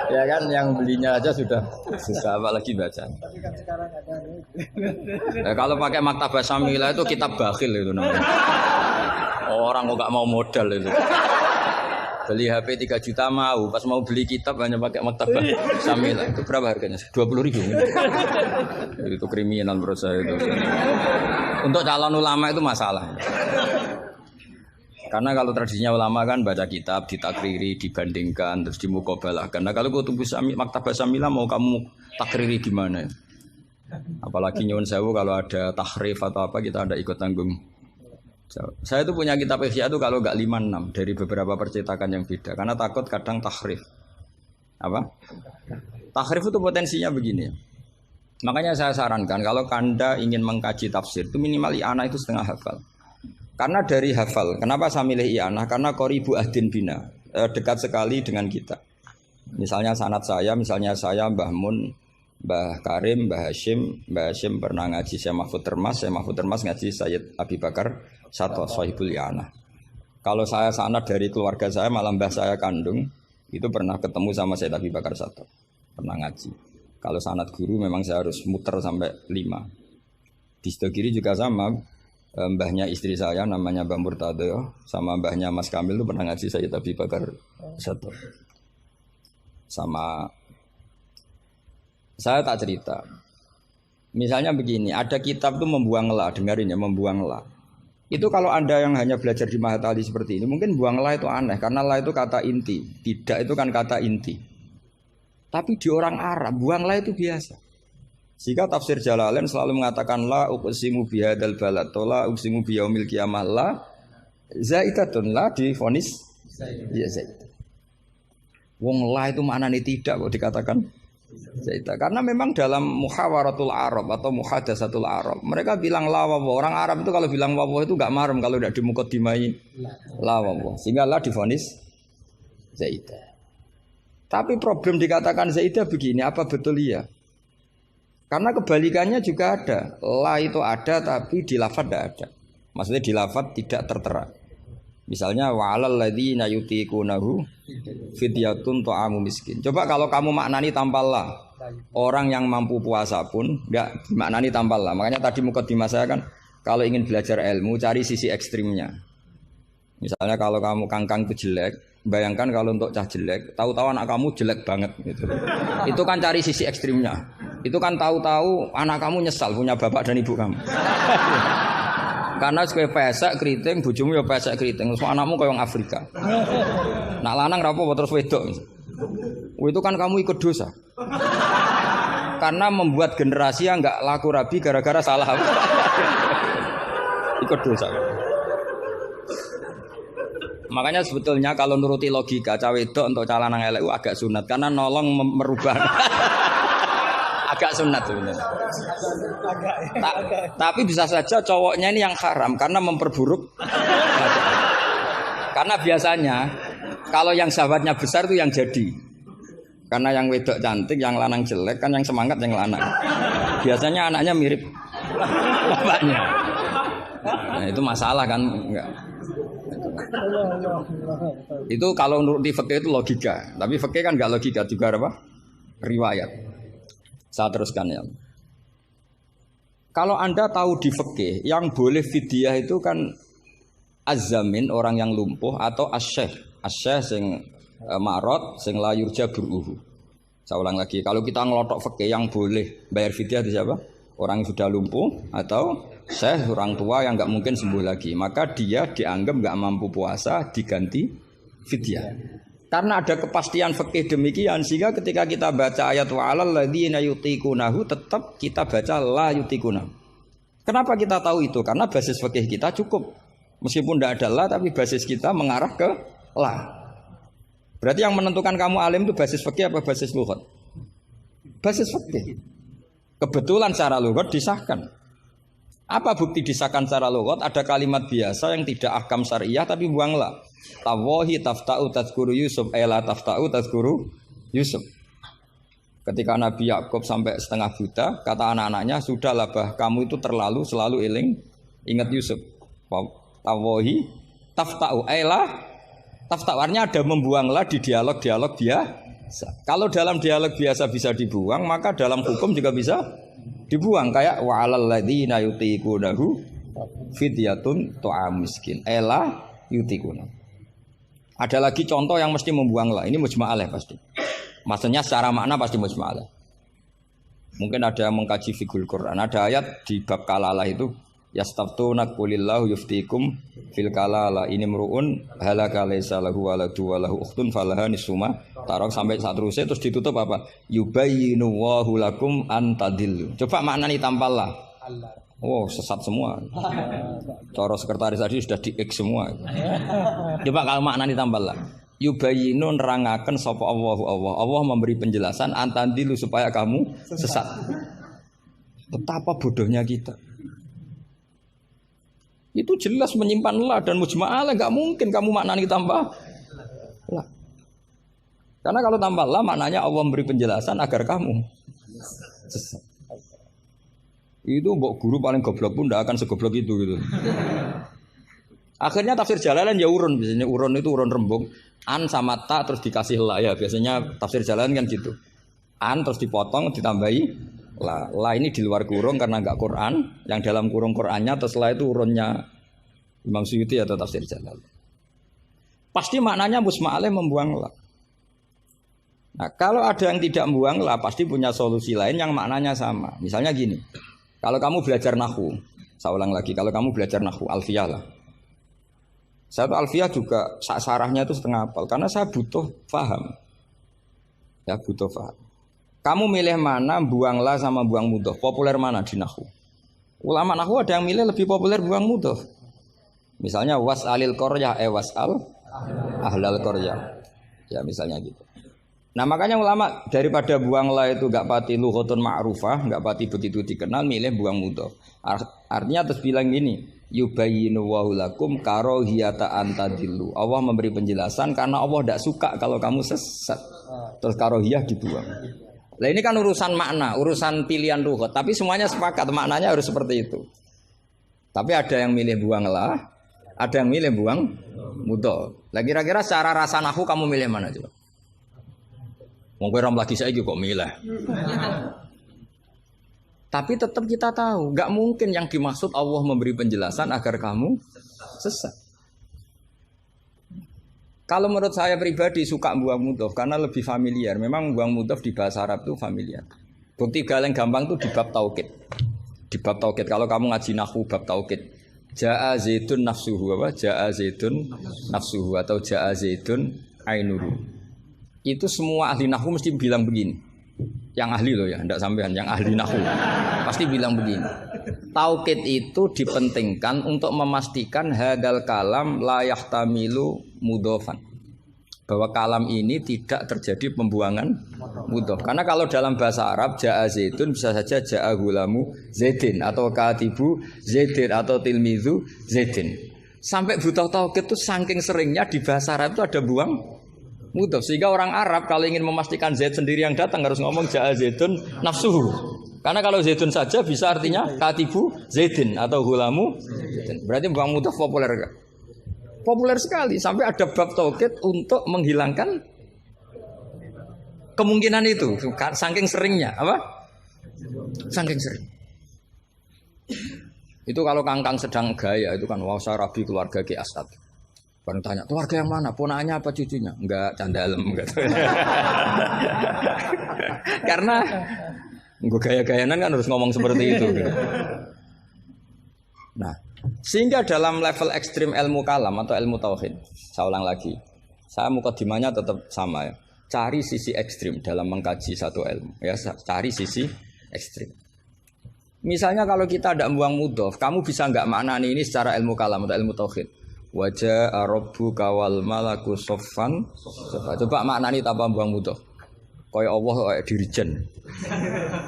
Ya kan yang belinya aja sudah susah apalagi bacanya. Tapi kan sekarang ada. Nah, kalau pakai Maktabah Syamilah itu kitab bakhil itu namanya. Orang kok gak mau modal itu. Beli HP 3 juta mau, pas mau beli kitab hanya pakai Maktabah Syamilah. Itu berapa harganya? 20.000. Itu kriminal menurut saya itu. Untuk calon ulama itu masalah. Karena kalau tradisinya ulama kan baca kitab, ditakriri, dibandingkan, terus dimuqabalah. Karena kalau kutubus Maktabah Syamilah mau kamu takriri gimana? Apalagi nyuwun sewu kalau ada tahrif atau apa kita ada ikut tanggung. Saya itu punya kitab Ihya itu kalau enggak 5-6 dari beberapa percetakan yang beda. Karena takut kadang tahrif. Apa? Tahrif itu potensinya begini. Makanya saya sarankan kalau Anda ingin mengkaji tafsir itu minimal i'anah itu setengah hafal. Karena dari hafal, kenapa saya milih i'anah? Karena qoribu ahdin bina, dekat sekali dengan kita. Misalnya sanad saya, misalnya saya Mbah Mun, Mbah Karim, Mbah Hashim pernah ngaji Syekh Mahfud Termas ngaji Sayyid Abi Bakar Sato Sohibul i'anah. Kalau saya sanad dari keluarga saya, malah mbah saya kandung, itu pernah ketemu sama Sayyid Abi Bakar Sato, pernah ngaji. Kalau sanad guru memang saya harus muter sampai 5. Di sebelah kiri juga sama. Mbahnya istri saya namanya Mbah Murtado sama mbahnya Mas Kamil itu pernah ngaji Sayyid Abi Bakar Sato. Sama saya tak cerita. Misalnya begini, ada kitab itu membuang la, dengarin ya, membuang la. Itu kalau Anda yang hanya belajar di Mahatali seperti ini, mungkin buang la itu aneh karena la itu kata inti, tidak itu kan kata inti. Tapi di orang Arab buang la itu biasa. Jika tafsir Jalalain selalu mengatakan la uqsimu bihadzal balad, la uqsimu biyaumil qiyamah, la zaidatun, la difonis ya zaid. Wong la itu maknanya tidak kok dikatakan zaidah. Karena memang dalam muhawaratul Arab atau muhadatsatul Arab, mereka bilang la wawa. Orang Arab itu kalau bilang wawa itu enggak marem kalau tidak dimuqaddimai la wawa. Sehingga la difonis zaidah. Tapi problem dikatakan zaidah begini, apa betul iya? Karena kebalikannya juga ada. La itu ada tapi di lafaz tidak ada. Maksudnya di lafaz tidak tertera. Misalnya wa'alal ladzina yutiqunahu fidyatun ta'amu miskin. Coba kalau kamu maknani tanpa la. Orang yang mampu puasa pun enggak maknani tanpa la. Makanya tadi mukadimah saya kan kalau ingin belajar ilmu cari sisi ekstrimnya. Misalnya kalau kamu kangkang itu jelek, bayangkan kalau untuk cah jelek, tahu-tahu anak kamu jelek banget gitu. Itu kan cari sisi ekstrimnya. Itu kan tahu-tahu anak kamu nyesal punya bapak dan ibu kamu. Karena sebagai pesek keriting, bojomu ya pesek keriting, terus anakmu kayak orang Afrika. Nak lanang rapo terus wedok. Itu kan kamu ikut dosa. Karena membuat generasi yang enggak laku rabi gara-gara salah. Ikut dosa. Makanya sebetulnya kalau nuruti logika cawe wedok untuk calon lanang elek agak sunat karena nolong merubah. Agak sunat sebenarnya. Tapi bisa saja cowoknya ini yang haram karena memperburuk. Karena biasanya kalau yang sahabatnya besar itu yang jadi. Karena yang wedok cantik, yang lanang jelek kan yang semangat yang lanang. Biasanya anaknya mirip bapaknya. Nah, itu masalah kan enggak. Itu kalau menurut di fikih itu logika, tapi fikih kan nggak logika juga apa? Riwayat. Saya teruskan ya. Kalau Anda tahu di fikih yang boleh fidyah itu kan az-zamin orang yang lumpuh atau as-syekh. As-syekh sing marot sing la yurja buruhu. Saya ulang lagi, kalau kita ngelotok fikih yang boleh bayar fidyah itu siapa? Orang yang sudah lumpuh atau syekh orang tua yang nggak mungkin sembuh lagi, maka dia dianggap nggak mampu puasa diganti fidyah. Karena ada kepastian fikih demikian sehingga ketika kita baca ayat wa 'alal ladzina yutiqunahu tetap kita baca la yutiqunahu. Kenapa kita tahu itu? Karena basis fikih kita cukup. Meskipun tidak ada la tapi basis kita mengarah ke la. Berarti yang menentukan kamu alim itu basis fikih apa basis lughat? Basis fikih. Kebetulan secara lughat disahkan. Apa bukti disahkan secara lughat? Ada kalimat biasa yang tidak ahkam syariah tapi buang la. Tawahi tafta'u tazkuru Yusuf la tafta'u tazkuru Yusuf. Ketika Nabi Yakub sampai setengah buta, kata anak-anaknya, "Sudahlah bah, kamu itu terlalu selalu ingat Yusuf." Tawahi tafta'u la tafta'u artinya ada membuang la di dialog-dialog biasa. Kalau dalam dialog biasa bisa dibuang, maka dalam hukum juga bisa dibuang kayak wa 'alal ladzina yutiqunahu fidyatun ta'am miskin. La yutiquna. Ada lagi contoh yang mesti membuang la. Ini mujma'alah pasti. Maksudnya secara makna pasti mujma'alah. Mungkin ada yang mengkaji fikul Quran. Ada ayat di bab kalalah itu yastaftuna qulillahu yuftikum fil kalalah ini mruun halaka laisa lahu waladu wa lahu ukhtun falaha nisuma tarok sampai seterusnya terus ditutup apa yubayyinu wallahu lakum an tadillu. Coba maknani tampal la. Oh sesat semua. Cara sekretaris tadi sudah di X semua. Coba kalau maknani tambah lah. Yubayinu nerangaken sapa Allah memberi penjelasan antandilu supaya kamu sesat. Betapa bodohnya kita. Itu jelas menyimpan la dan mujma'alah enggak mungkin kamu maknani tambah la. Karena kalau tambah la maknanya Allah memberi penjelasan agar kamu sesat. Itu mbok guru paling goblok pun tidak akan segoblok itu gitu. Akhirnya tafsir Jalalain ya urun, biasanya urun itu urun rembung, an sama ta terus dikasih la ya, biasanya tafsir Jalalain kan gitu. An terus dipotong ditambahi la. La ini di luar kurung karena enggak Quran, yang dalam kurung Qurannya terus la itu urunnya Imam Suyuti atau tafsir Jalalain. Pasti maknanya musma'aleh membuang la. Nah, kalau ada yang tidak membuang la pasti punya solusi lain yang maknanya sama. Misalnya gini. Kalau kamu belajar nahwu, saya ulang lagi, kalau kamu belajar nahwu alfiyah lah. Saya tuh alfiyah juga sarahnya itu setengah hafal karena saya butuh paham. Ya, butuh paham. Kamu milih mana buang la sama buang mudhof? Populer mana di nahwu? Ulama nahwu ada yang milih lebih populer buang mudhof. Misalnya was'alil qaryah was'al ahlal qaryah. Ya, misalnya gitu. Nah makanya ulama daripada buang la itu gak pati lughatun ma'rufah, gak pati begitu dikenal, milih buang mudhof. Artinya terus bilang gini, yubayyinu wa lakum karahiyata antadillu. Allah memberi penjelasan karena Allah tidak suka kalau kamu sesat. Terus karahiyah dibuang. Nah ini kan urusan makna, urusan pilihan lughat, tapi semuanya sepakat maknanya harus seperti itu. Tapi ada yang milih buang la, ada yang milih buang mudhof. Lah kira-kira secara rasa nahwu kamu milih mana coba? Wong kowe ram lagi saiki kok milih. Tapi tetap kita tahu, enggak mungkin yang dimaksud Allah memberi penjelasan agar kamu sesat. Kalau menurut saya pribadi suka buang mudhof karena lebih familiar. Memang buang mudhof di bahasa Arab itu familiar. Bukti paling gampang itu di bab taukid. Di bab taukid kalau kamu ngaji nahwu bab taukid. Ja'a zaitun nafsuhu apa? Ja'a zaitun nafsuhu atau ja'a zaitun ainuhu. Itu semua ahli nahwu mesti bilang begini. Yang ahli loh ya, enggak sampean, yang ahli nahwu pasti bilang begini. Taukid itu dipentingkan untuk memastikan hadal kalam la yahtamilu mudhofan. Bahwa kalam ini tidak terjadi pembuangan mudhof. Karena kalau dalam bahasa Arab ja'a zaitun bisa saja ja'a gulamu zaidin atau katibu zaidin atau tilmizu zaidin. Sampai butuh taukid itu saking seringnya di bahasa Arab itu ada buang mudhof, sehingga orang Arab kalau ingin memastikan Zaid sendiri yang datang harus ngomong ja'a Zaidun nafsuhu. Karena kalau Zaidun saja bisa artinya katibu Zaidin atau hulamu Zaidin. Berarti buang mudhof populer enggak? Populer sekali sampai ada bab tauhid untuk menghilangkan kemungkinan itu. Saking seringnya, apa? Saking sering. Itu kalau kangkang sedang gaya itu kan wah saya rabi keluarga Ki Asad. Baru tanya, keluarga yang mana? Ponakannya apa cucunya? Enggak, candalem gitu. Karena gue gaya-gayanan kan harus ngomong seperti itu gitu. Nah, sehingga dalam level ekstrim ilmu kalam atau ilmu tauhid, saya ulang lagi, saya mukadimahnya tetap sama ya. Cari sisi ekstrim dalam mengkaji satu ilmu, ya cari sisi ekstrim. Misalnya kalau kita tidak buang mudhof, kamu bisa nggak maknani ini secara ilmu kalam atau ilmu tauhid? Wajah rabbuka wal malaku soffan. Coba maknani tanpa buang mudhof. Kaya Allah kaya dirijen.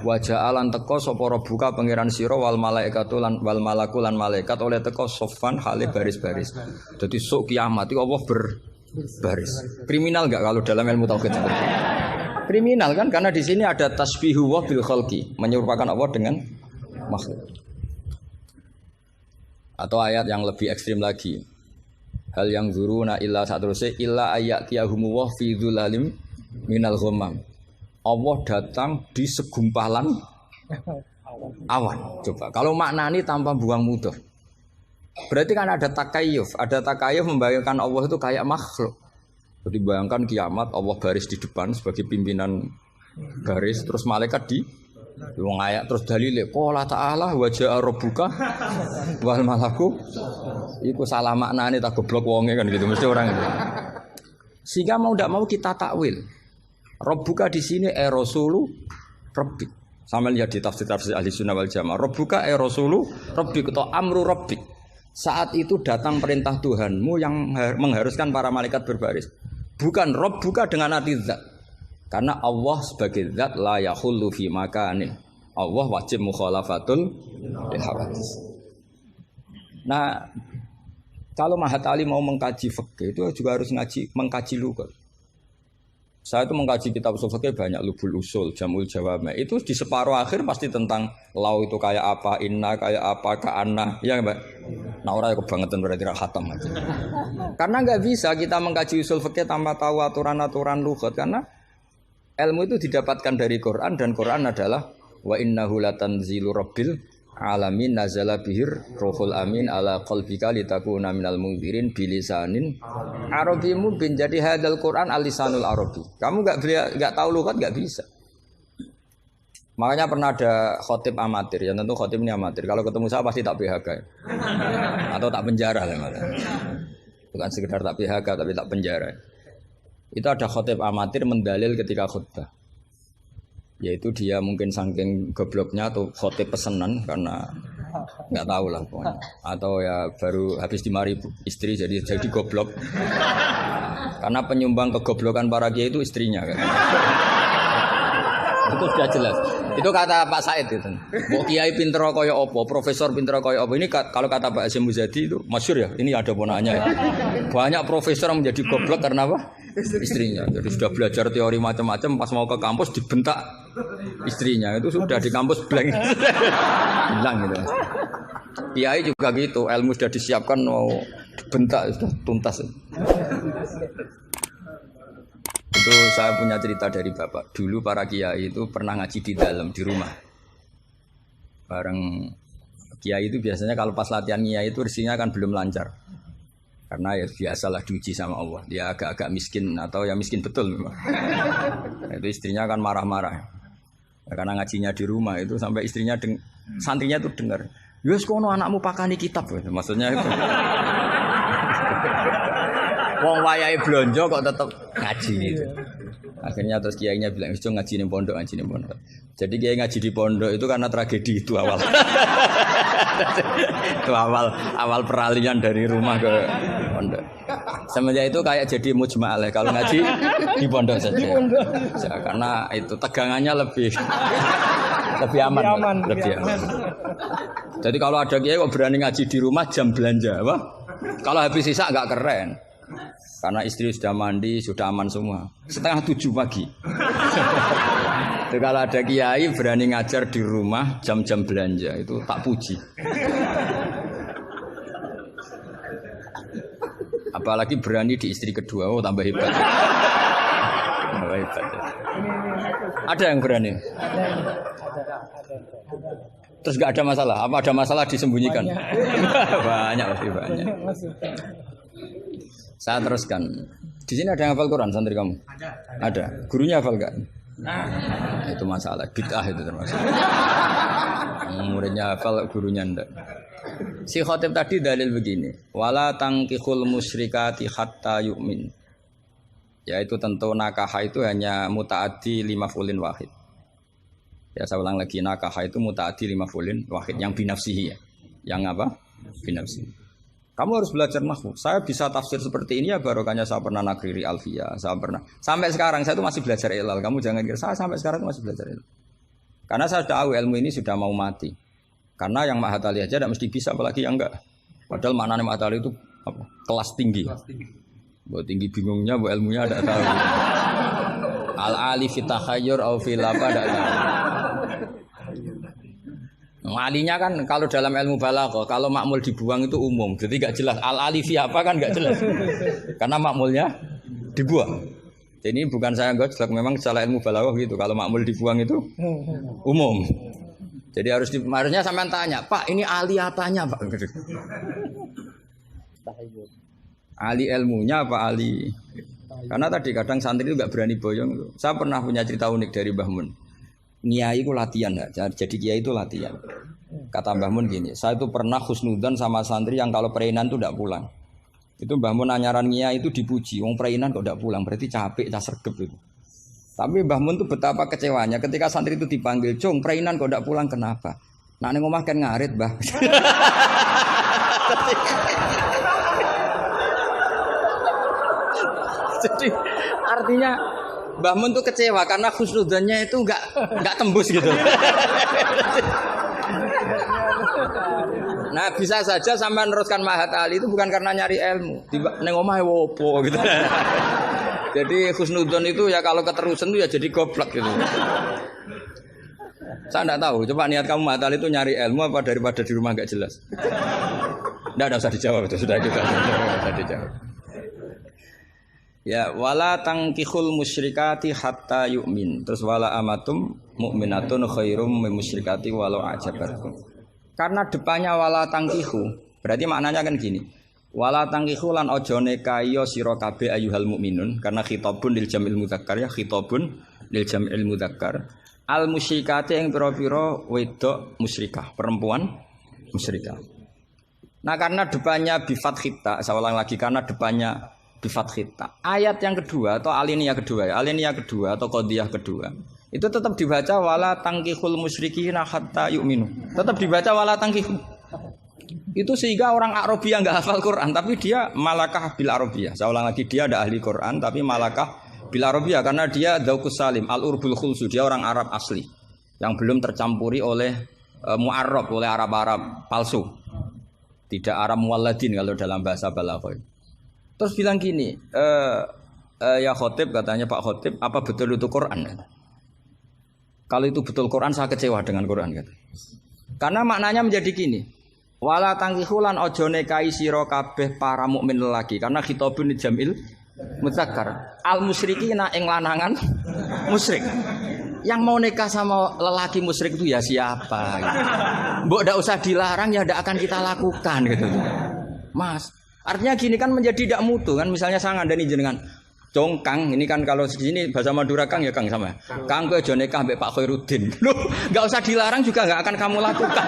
Wajah alan teko sapa rabbuka pangeran sira wal malaikatu lan wal malaku lan malaikat oleh teko soffan hale baris-baris. Dadi sok kiamat iki Allah berbaris. Kriminal enggak kalau dalam ilmu tauhid seperti itu? Kriminal kan karena di sini ada tasbihu wa bil khalqi, menyerupakan Allah dengan makhluk. Atau ayat yang lebih ekstrim lagi. Hal yang zuruna illa satruse illa ayatiyahumu wa fi dzulalim minal ghamam. Allah datang di segumpalan awan. Coba kalau maknani tanpa buang mudhof. Berarti kan ada takayuf. Ada takayuf membayangkan Allah itu kayak makhluk. Jadi bayangkan kiamat Allah baris di depan sebagai pimpinan garis, terus malaikat di wong ayat terus dalile qala ta'ala wa ja'a rabbuka wal malaku. Iku salah maknane tak goblok wonge kan gitu mesti orang itu. Sehingga mau ndak mau kita takwil. Rabbuka di sini rasulu rabbik. Sama lihat di tafsir-tafsir ahli sunnah wal jamaah. Rabbuka rasulu rabbik atau amru rabbik. Saat itu datang perintah Tuhanmu yang mengharuskan para malaikat berbaris. Bukan Rabbuka dengan arti zat. Karena Allah sebagai zat la yahullu fi makanin. Allah wajib mukhalafatul lil hawadits. Nah, kalau Mahat Ali mau mengkaji fikih itu juga harus mengkaji lughat. Saya itu mengkaji kitab usul fikih banyak, Lubul Usul, Jamul Jawami. Itu di separuh akhir pasti tentang lau itu kayak apa, inna kayak apa, ka'anna, ya Mbak. Nah orang kebangetan berarti khatam aja. Karena nggak bisa kita mengkaji usul fikih tanpa tahu aturan-aturan lughat karena ilmu itu didapatkan dari Quran dan Quran adalah wa innahu latanzilu rabbil alamin nazala bihir ruhul amin ala qalbika litakuna minal munzirin bilisanin arabi mubin. Jadi hadal Quran al-lisanul arabi. Kamu enggak tahu lughat enggak bisa. Makanya pernah ada khotib amatir, ya tentu khotib ini amatir. Kalau ketemu saya pasti tak PHK ya. Atau tak penjara lah. Bukan sekedar tak PHK tapi tak penjara. Itu ada khotib amatir mendalil ketika khutbah. Yaitu dia mungkin saking gobloknya atau khotib pesenan karena nggak tahu lah pokoknya. Atau ya baru habis dimari istri jadi goblok. Karena penyumbang kegoblokan para kiai itu istrinya kan. Itu sudah jelas. Itu kata Pak Said itu. Mau kiai pinter kaya apa, profesor pinter kaya apa. Ini kalau kata Pak Hasyim Muzadi itu masyhur ya. Ini ada ponaknya ya. Banyak profesor yang menjadi goblok karena apa? Istrinya. Jadi sudah belajar teori macam-macam pas mau ke kampus dibentak istrinya. Itu sudah di kampus blank. Hilang gitu. Kiai juga gitu, ilmu sudah disiapkan mau dibentak sudah tuntas. Itu saya punya cerita dari bapak. Dulu para kiai itu pernah ngaji di dalam di rumah. Bareng kiai itu biasanya kalau pas latihan kiai itu rezekinya kan belum lancar. Karena ya biasalah diuji sama Allah. Dia agak-agak miskin atau ya miskin betul memang. Nah, itu istrinya kan marah-marah. Nah, karena ngajinya di rumah itu sampai istrinya santrinya itu dengar. Yus kono anakmu pakani kitab. Maksudnya itu. Wong wayahe blonjo kok tetep ngaji gitu. Akhirnya terus kiainya bilang, "Wis ngaji ning pondok, ngaji ning pondok." Jadi kiai ngaji di pondok itu karena tragedi itu awal. Itu awal peralihan dari rumah ke pondok. Semenjak itu kayak jadi mujma'ah kalau ngaji di pondok saja. Ya, karena itu tegangannya lebih aman. Jadi kalau ada kiai kok berani ngaji di rumah jam belanja, apa? Kalau habis sisa enggak keren. Karena istri sudah mandi, sudah aman semua. 6:30 pagi. Jadi kalau ada kiai berani ngajar di rumah jam-jam belanja itu tak puji. Apalagi berani di istri kedua, oh tambah hebat. Tambah hebat. Ya. Ada yang berani? Terus nggak ada masalah? Apa ada masalah disembunyikan? Banyak pasti banyak. Saya teruskan. Di sini ada yang hafal Quran santri kamu? Ada. Gurunya hafal nggak? Nah, itu masalah. Bid'ah itu termasuk. Muridnya hafal, gurunya enggak. Si khotib tadi dalil begini, wala tangkihul musyrikati hatta yu'min. Yaitu tentu nakaha itu hanya mutaaddi li maf'ulin wahid. Ya saya ulang lagi, nakaha itu mutaaddi li maf'ulin wahid yang binafsihi ya. Yang apa? Binafsihi. Kamu harus belajar nahwu. Saya bisa tafsir seperti ini ya barokahnya saya pernah nakriri alfiyah, saya pernah. Sampai sekarang saya itu masih belajar ilal. Kamu jangan kira saya sampai sekarang itu masih belajar ilal. Karena saya tahu ilmu ini sudah mau mati. Karena yang Mahatali aja tidak mesti bisa, apalagi yang enggak. Padahal maknanya Mahatali itu apa? Kelas tinggi. Buat tinggi bingungnya, buat ilmunya tidak tahu. Al-ali fitahayyur au fil apa tidak tahu. Alinya kan kalau dalam ilmu balaghah, kalau makmul dibuang itu umum, jadi enggak jelas. Al-ali fi apa kan enggak jelas. Karena makmulnya dibuang. Jadi ini bukan saya gojlok, memang secara ilmu balaghah gitu. Kalau makmul dibuang itu umum. Jadi harusnya sampean tanya, Pak, ini ali apanya, Pak? Ali ilmunya apa ali? Karena tadi kadang santri itu enggak berani boyong. Saya pernah punya cerita unik dari Mbah Mun. Kiai itu latihan, jadi kiai itu latihan. Kata Mbah Mun gini, saya itu pernah husnudzon sama santri yang kalau perainan itu tidak pulang. Itu Mbah Mun anyaran kiai itu dipuji, wong perainan kok tidak pulang, berarti capek, sergep itu. Tapi Mbah Mun itu betapa kecewanya ketika santri itu dipanggil, "Cung, perainan kok tidak pulang kenapa?" Nah ning omah kan ngarit, Mbah. Jadi artinya Mbah Mun tuh kecewa karena husnudzonnya itu enggak tembus gitu. Nah, bisa saja sampai meneruskan Mahat Ali itu bukan karena nyari ilmu. Ning omahe wopo gitu. Jadi husnudzon itu ya kalau keterusan itu ya jadi goblok gitu. Saya enggak tahu, coba niat kamu Mahat Ali itu nyari ilmu apa daripada di rumah enggak jelas. Enggak usah dijawab itu sudah juga. Sudah dijawab. Ya wala tangkihul musyrikati hatta yu'min. Terus wala amatum mu'minatun khairum min musyrikati walau ajabatkum. Karena depannya wala tangkihu, berarti maknanya kan gini. Wala tangkihu lan ojo nekayo sira kabeh ayyuhal mukminun, karena khitabun lil jamil mudzakkar ya, khitabun lil jamil mudzakkar. Al musyrikati yang pira-pira wedok musyrikah, perempuan musyrikah. Nah, karena depannya bi fathita, saya ulang lagi karena depannya bifat khita. Ayat yang kedua atau aliniyah kedua ya, aliniyah kedua atau qadhiyah kedua. Itu tetap dibaca wala tangkihul musyrikina hatta yu'minu. Tetap dibaca wala tangkihul. Itu sehingga orang Arabia enggak hafal Quran tapi dia malakah bil Arabia. Saya ulang lagi dia ada ahli Quran tapi malakah bil Arabia karena dia dzauqus salim, al-urbul khulsu, dia orang Arab asli yang belum tercampuri oleh mu'arrab, oleh Arab-Arab palsu. Tidak Arab muwalladin kalau dalam bahasa balaghah. Terus bilang gini, ya khotib katanya Pak Khotib, apa betul itu Quran? Kalau itu betul Quran, saya kecewa dengan Quran. Kata. Karena maknanya menjadi gini, wala tangkihulan ojo nekai siro kabeh para mukmin lelaki, karena khitabun jamil mudzakkar. Al musyrikina ing lanangan musyrik. Yang mau nikah sama lelaki musyrik itu ya siapa? Gitu. Mbok ndak usah dilarang ya ndak akan kita lakukan gitu. Mas. Artinya gini kan menjadi tidak mutu kan, misalnya saya ngandani jenengan Kang, ini kan kalau di sini bahasa Madura Kang ya Kang sama. Kang kowe aja nikah mbek Pak Khairuddin. Loh, enggak usah dilarang juga enggak akan kamu lakukan.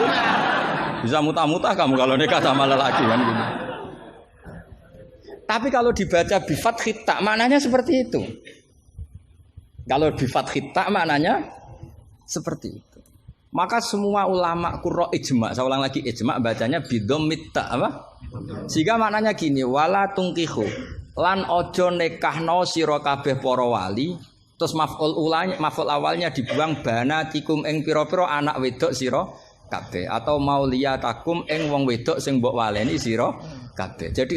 Bisa muta-muta kamu kalau nikah sama lelaki kan gitu. Tapi kalau dibaca bi fathit ta maknanya seperti itu. Kalau bi fathit ta maknanya seperti itu. Maka semua ulama qurra ijma, saya ulang lagi ijma bacanya bidommit ta apa? Sehingga maknanya gini, wala tungkihu lan ojo nekahno sira kabeh para wali, terus maf'ul awalnya dibuang banatikum ing pira-pira anak wedok sira kabeh atau mauliyatakum ing wong wedok sing mbok waleni sira kabeh. Jadi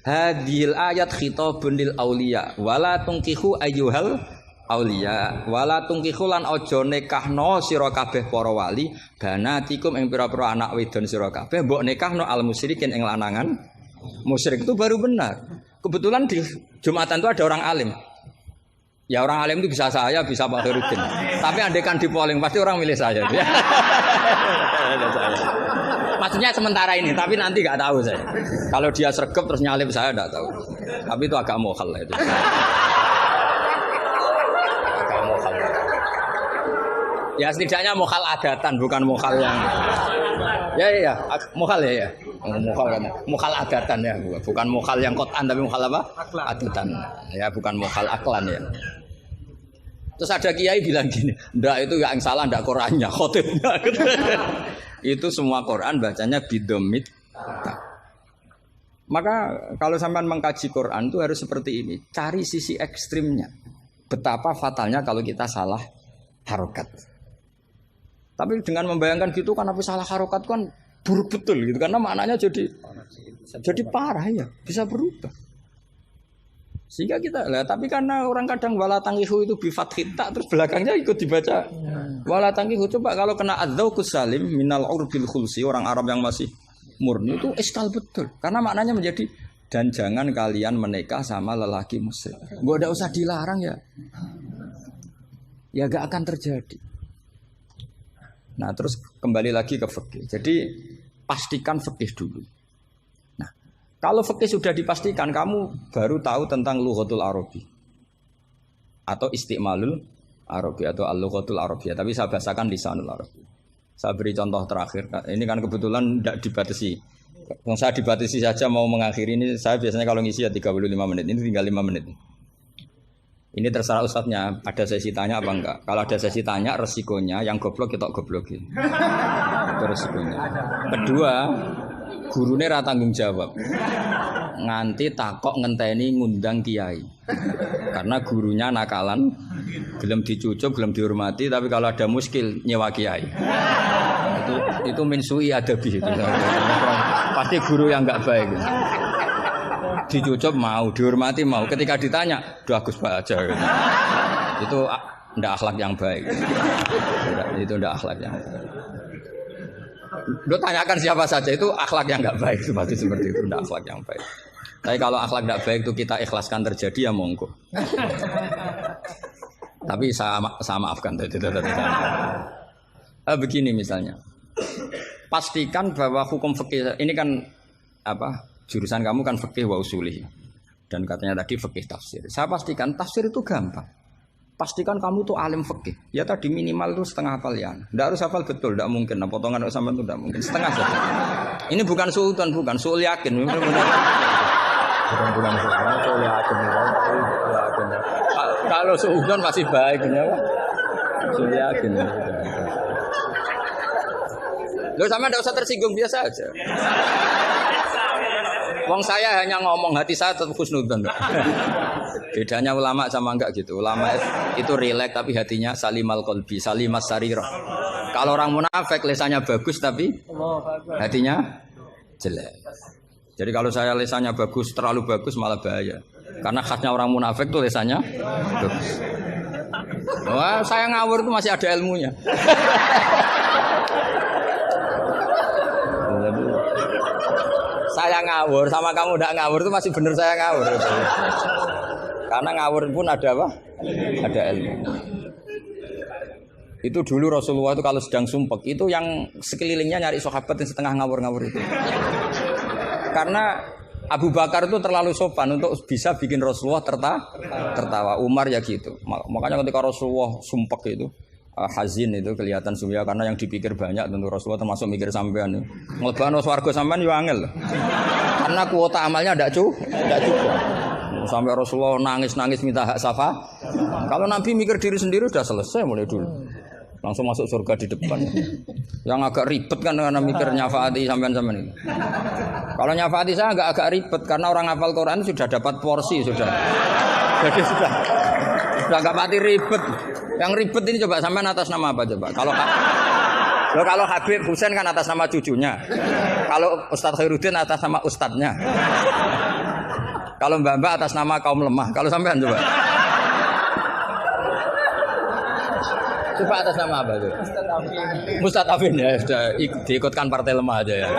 hadhil ayat khitabun lil auliya wala tungkihu ayyuhal auliya wala tungkihu lan ojo nekahno sira kabeh para wali banatikum ing pira-pira anak wedon sira kabeh mbok nekahno al musyrikin ing lanangan musyrik. Itu baru benar. kebetulan di Jumatan itu ada orang alim. Ya orang alim itu bisa saya, bisa Pak Khairuddin. Tapi andaikan di polling pasti orang milih saya. Maksudnya sementara ini, tapi nanti nggak tahu saya. Kalau dia sregep terus nyalip saya nggak tahu. Tapi itu agak mokal itu. Agak mokal. Ya setidaknya mokal adatan, bukan mokal yang. Ya, mokal ya. Mokal kan. Mokal adatan ya, bukan mokal yang kotan tapi mokal apa? Adatan. Ya, bukan mokal aklan ya. Terus ada kiai bilang gini, ndak itu yang salah, ndak Qurannya, khotibnya. Itu semua Quran bacanya bidomit. Maka kalau sampean mengkaji Quran itu harus seperti ini, cari sisi ekstrimnya. Betapa fatalnya kalau kita salah harokat. Tapi dengan membayangkan gitu kan apa salah harokat kan buruk betul gitu, karena maknanya jadi parah ya, bisa berubah. Sehingga kita lah, tapi karena orang kadang wala tangihu itu bi fathit ta terus belakangnya ikut dibaca wala tangihu. Coba kalau kena adzauqus salim minal urbil khulsi, orang Arab yang masih murni itu eskal betul. Karena maknanya menjadi dan jangan kalian menikah sama lelaki musyrik. Gua enggak usah dilarang ya. Ya gak akan terjadi. Nah, terus kembali lagi ke fikih. Jadi pastikan fikih dulu. Kalau fikih sudah dipastikan, kamu baru tahu tentang lughatul Arabi atau istimalul Arabi atau al-lughatul Arabiyah. Tapi saya bahasakan lisanul Arabi. Saya beri contoh terakhir. Ini kan kebetulan tidak dibatasi. Kalau saya dibatasi saja mau mengakhiri ini, saya biasanya kalau ngisi ya 35 menit. Ini tinggal 5 menit. Ini terserah ustadznya. Ada sesi tanya apa enggak? Kalau ada sesi tanya, resikonya yang goblok kita goblokin. Itu resikonya. Kedua, gurune ra tanggung jawab. Nganti takok ngenteni ngundang kiai. Karena gurunya nakalan, gelem dicucuk, gelem dihormati, tapi kalau ada muskil nyewa kiai. Itu min sui adabi itu. Pasti guru yang enggak baik. Dicucuk mau, dihormati mau. Ketika ditanya, "Duh Agus Pak aja." Gitu. Itu ndak akhlak yang baik. Itu ndak akhlak yang baik. Lo tanyakan siapa saja itu akhlak yang nggak baik, seperti itu tidak akhlak yang baik. Tapi kalau akhlak nggak baik itu kita ikhlaskan terjadi ya monggo. Tapi saya maafkan begini misalnya, pastikan bahwa hukum fikih ini kan apa jurusan kamu kan fikih wa usulih dan katanya tadi fikih tafsir. Saya pastikan tafsir itu gampang. Pastikan kamu tuh alim fikih. Ya tadi minimal tuh setengah hafal ya. Tidak harus hafal betul, tidak mungkin. Nah, potongan sama itu tidak mungkin. Setengah saja. Ini bukan suudzon, bukan suul yakin. Bukan suul yakin. Kalau suudzon masih baik, ya. Suul yakin. Loh sama tidak usah tersinggung, biasa aja. Wong saya hanya ngomong, hati saya tetap husnudzon. Bedanya ulama sama enggak gitu. Ulama itu rileks tapi hatinya salimal qalbi, salimas sarirah. Kalau orang munafik lisannya bagus tapi hatinya jelek. Jadi kalau saya lisannya bagus, terlalu bagus malah bahaya. Karena khasnya orang munafik tuh lisannya bagus. Wah, saya ngawur itu masih ada ilmunya. Saya ngawur sama kamu tidak ngawur itu masih benar saya ngawur. Karena ngawur pun ada apa? Ada ilmu. Itu dulu Rasulullah itu kalau sedang sumpek itu yang sekelilingnya nyari sahabat yang setengah ngawur-ngawur itu. Karena Abu Bakar itu terlalu sopan untuk bisa bikin Rasulullah tertawa. Umar ya gitu. Makanya ketika Rasulullah sumpek itu hazin itu kelihatan suya karena yang dipikir banyak tentu Rasulullah termasuk mikir sampean. Ngleban swarga sampean yo angel. Karena kuota amalnya ndak cukup. Sampai Rasulullah nangis-nangis minta hak syafa. Kalau Nabi mikir diri sendiri sudah selesai mulai dulu. Langsung masuk surga di depan. Yang agak ribet kan karena mikir nyafaati sampean-sampean itu. Kalau nyafaati saya agak ribet karena orang hafal Quran sudah dapat porsi sudah. Jadi sudah enggak mati ribet. Yang ribet ini coba sampean atas nama apa coba? Kalau Habib Husain kan atas nama cucunya. Kalau Ustadz Khairuddin atas nama ustadznya. Kalau Mbak atas nama kaum lemah. Kalau sampean coba. Coba atas nama apa tuh? Mustadafin ya, sudah diikutkan partai lemah aja ya.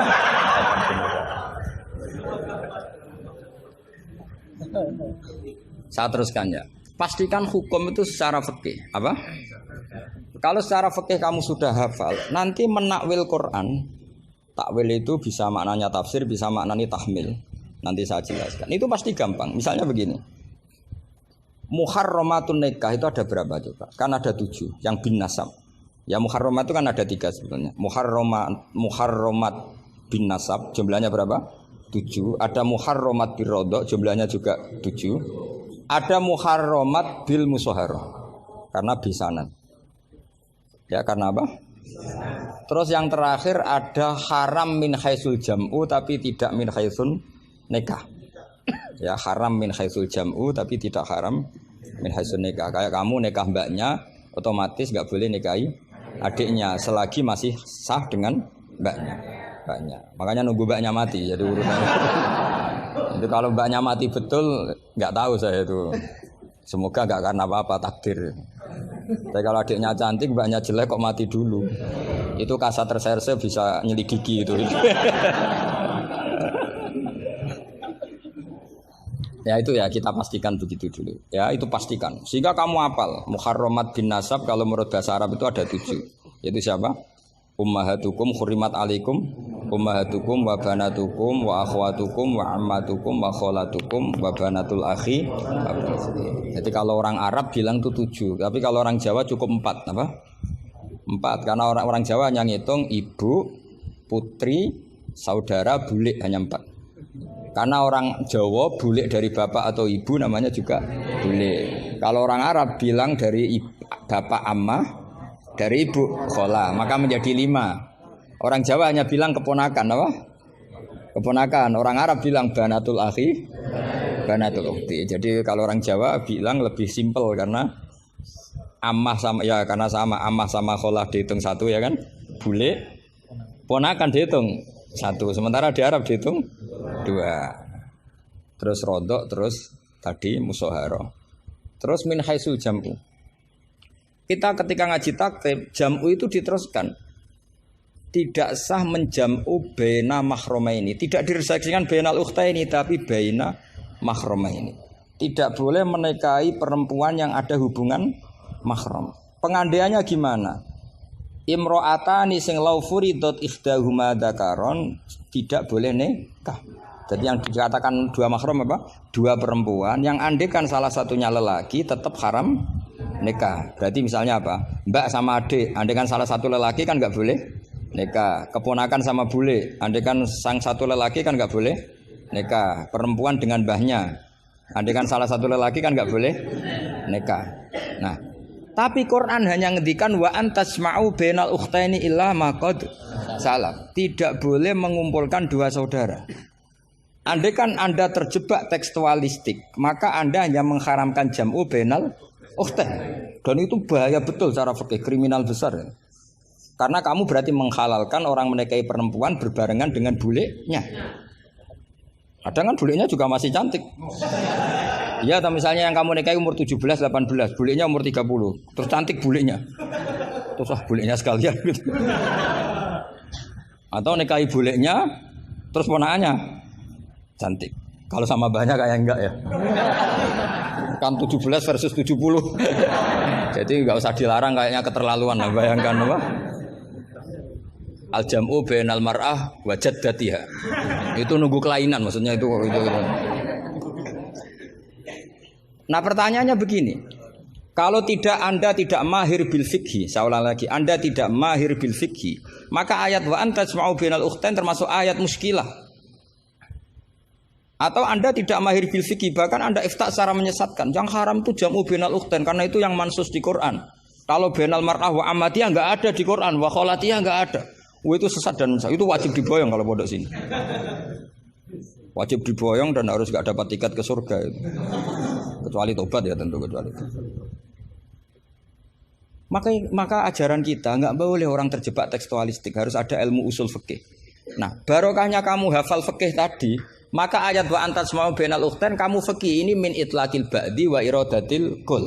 Saya teruskan ya. Pastikan hukum itu secara fikih. Apa? Kalau secara fikih kamu sudah hafal, nanti menakwil Quran, takwil itu bisa maknanya tafsir, bisa maknanya tahmil. Nanti saya jelaskan. Itu pasti gampang. Misalnya begini. Muharramatun nikah itu ada berapa coba? Kan ada 7 yang bin nasab. Ya muharramat itu kan ada 3 sebenarnya. Muharramat bin nasab jumlahnya berapa? 7. Ada muharramat birodok jumlahnya juga 7. Ada muharramat bil musoharoh karena bisanan. Ya karena apa? Terus yang terakhir ada haram min haisul jam'u tapi tidak min haisun nikah. Ya haram min haisul jam'u tapi tidak haram min haisun nikah. Kayak kamu nikah mbaknya otomatis nggak boleh nikahi adiknya selagi masih sah dengan mbaknya. Makanya nunggu mbaknya mati jadi urusannya. Itu kalau mbaknya mati betul nggak tahu saya itu. Semoga nggak karena apa-apa takdir. Tapi kalau adiknya cantik, mbaknya jelek kok mati dulu. Itu kasat reserse bisa nyelidiki itu. Ya itu ya kita pastikan begitu dulu. Ya itu pastikan. Sehingga kamu hafal muharramat bin nasab kalau menurut bahasa Arab itu ada 7. Yaitu siapa? Ummahatukum hurimat alaikum ummahatukum wa banatukum wa akhwatukum wa ammatukum wa kholatukum wa banatul akhi. Jadi kalau orang Arab bilang itu 7, tapi kalau orang Jawa cukup 4, apa? 4 karena orang Jawa hanya ngitung ibu, putri, saudara, bule hanya 4. Karena orang Jawa bule dari bapak atau ibu namanya juga bule. Kalau orang Arab bilang dari bapak ammah, dari ibu khola, maka menjadi 5. Orang Jawa hanya bilang keponakan, apa? Keponakan. Orang Arab bilang banatul akhi, banatul ukhti. Jadi kalau orang Jawa bilang lebih simpel karena ammah sama ya karena sama ammah sama khola dihitung 1 ya kan? Bule, ponakan dihitung 1. Sementara di Arab dihitung 2. Terus rodok, terus tadi musoharo. Terus min haisul jam'u. Kita ketika ngaji taktib, jam'u itu diteruskan. Tidak sah menjam'u baina mahromaini. Tidak diresaksikan bainal ukhtaini, tapi baina mahromaini. Tidak boleh menikahi perempuan yang ada hubungan mahram. Pengandaiannya gimana? Imro'atani sing lau furidot ikhdahuma dzakaron tidak boleh nikah. Jadi yang dikatakan 2 mahram apa? 2 perempuan yang andekan salah satunya lelaki tetap haram nikah. Berarti misalnya apa? Mbak sama adik, andekan salah satu lelaki kan nggak boleh nikah. Keponakan sama bule, andekan sang satu lelaki kan nggak boleh nikah. Perempuan dengan mbahnya, andekan salah satu lelaki kan nggak boleh nikah. Nah, tapi Quran hanya ngendikan wa antasma'u bainal ukhtaini illa ma qad salaf. Tidak boleh mengumpulkan 2 saudara. Andekan Anda terjebak tekstualistik, maka Anda hanya mengharamkan jam'u bainal ukhtain. Dan itu bahaya betul secara fikih, kriminal besar. Karena kamu berarti menghalalkan orang menikahi perempuan berbarengan dengan bulenya. Kadang kan bulenya juga masih cantik. Ya, atau misalnya yang kamu nikahi umur 17, 18, bulenya umur 30. Terus cantik bulenya. Terus bulenya sekalian gitu. Atau nikahi bulenya terus ponakannya cantik. Kalau sama banyak kayak enggak ya. Kan 17 versus 70. Jadi enggak usah dilarang kayaknya keterlaluan lah, bayangkan apa? Al-jam'u bainal mar'ah wa jaddatiha. Itu nunggu kelainan maksudnya itu. Nah, pertanyaannya begini. Kalau Anda tidak mahir bil fikhi, saya ulang lagi, Anda tidak mahir bil fikhi, maka ayat wa antasma'u bainal ukhtain termasuk ayat muskilah. Atau Anda tidak mahir bil fikhi, bahkan Anda ifta secara menyesatkan. Yang haram itu jam'u bainal ukhtain karena itu yang mansus di Quran. Kalau bainal mar'ah wa ammatiyah enggak ada di Quran, wa kholatiyah enggak ada. Itu sesat dan itu wajib diboyong kalau pondok sini. Wajib diboyong dan harus enggak dapat tiket ke surga itu. Kecuali tobat ya tentu kecuali itu. Maka ajaran kita enggak boleh orang terjebak tekstualistik, harus ada ilmu usul fikih. Nah, barokahnya kamu hafal fikih tadi, maka ayat wa antasma'u bainal ukhtain kamu fikih ini min itlaqil ba'di wa iradatil kul.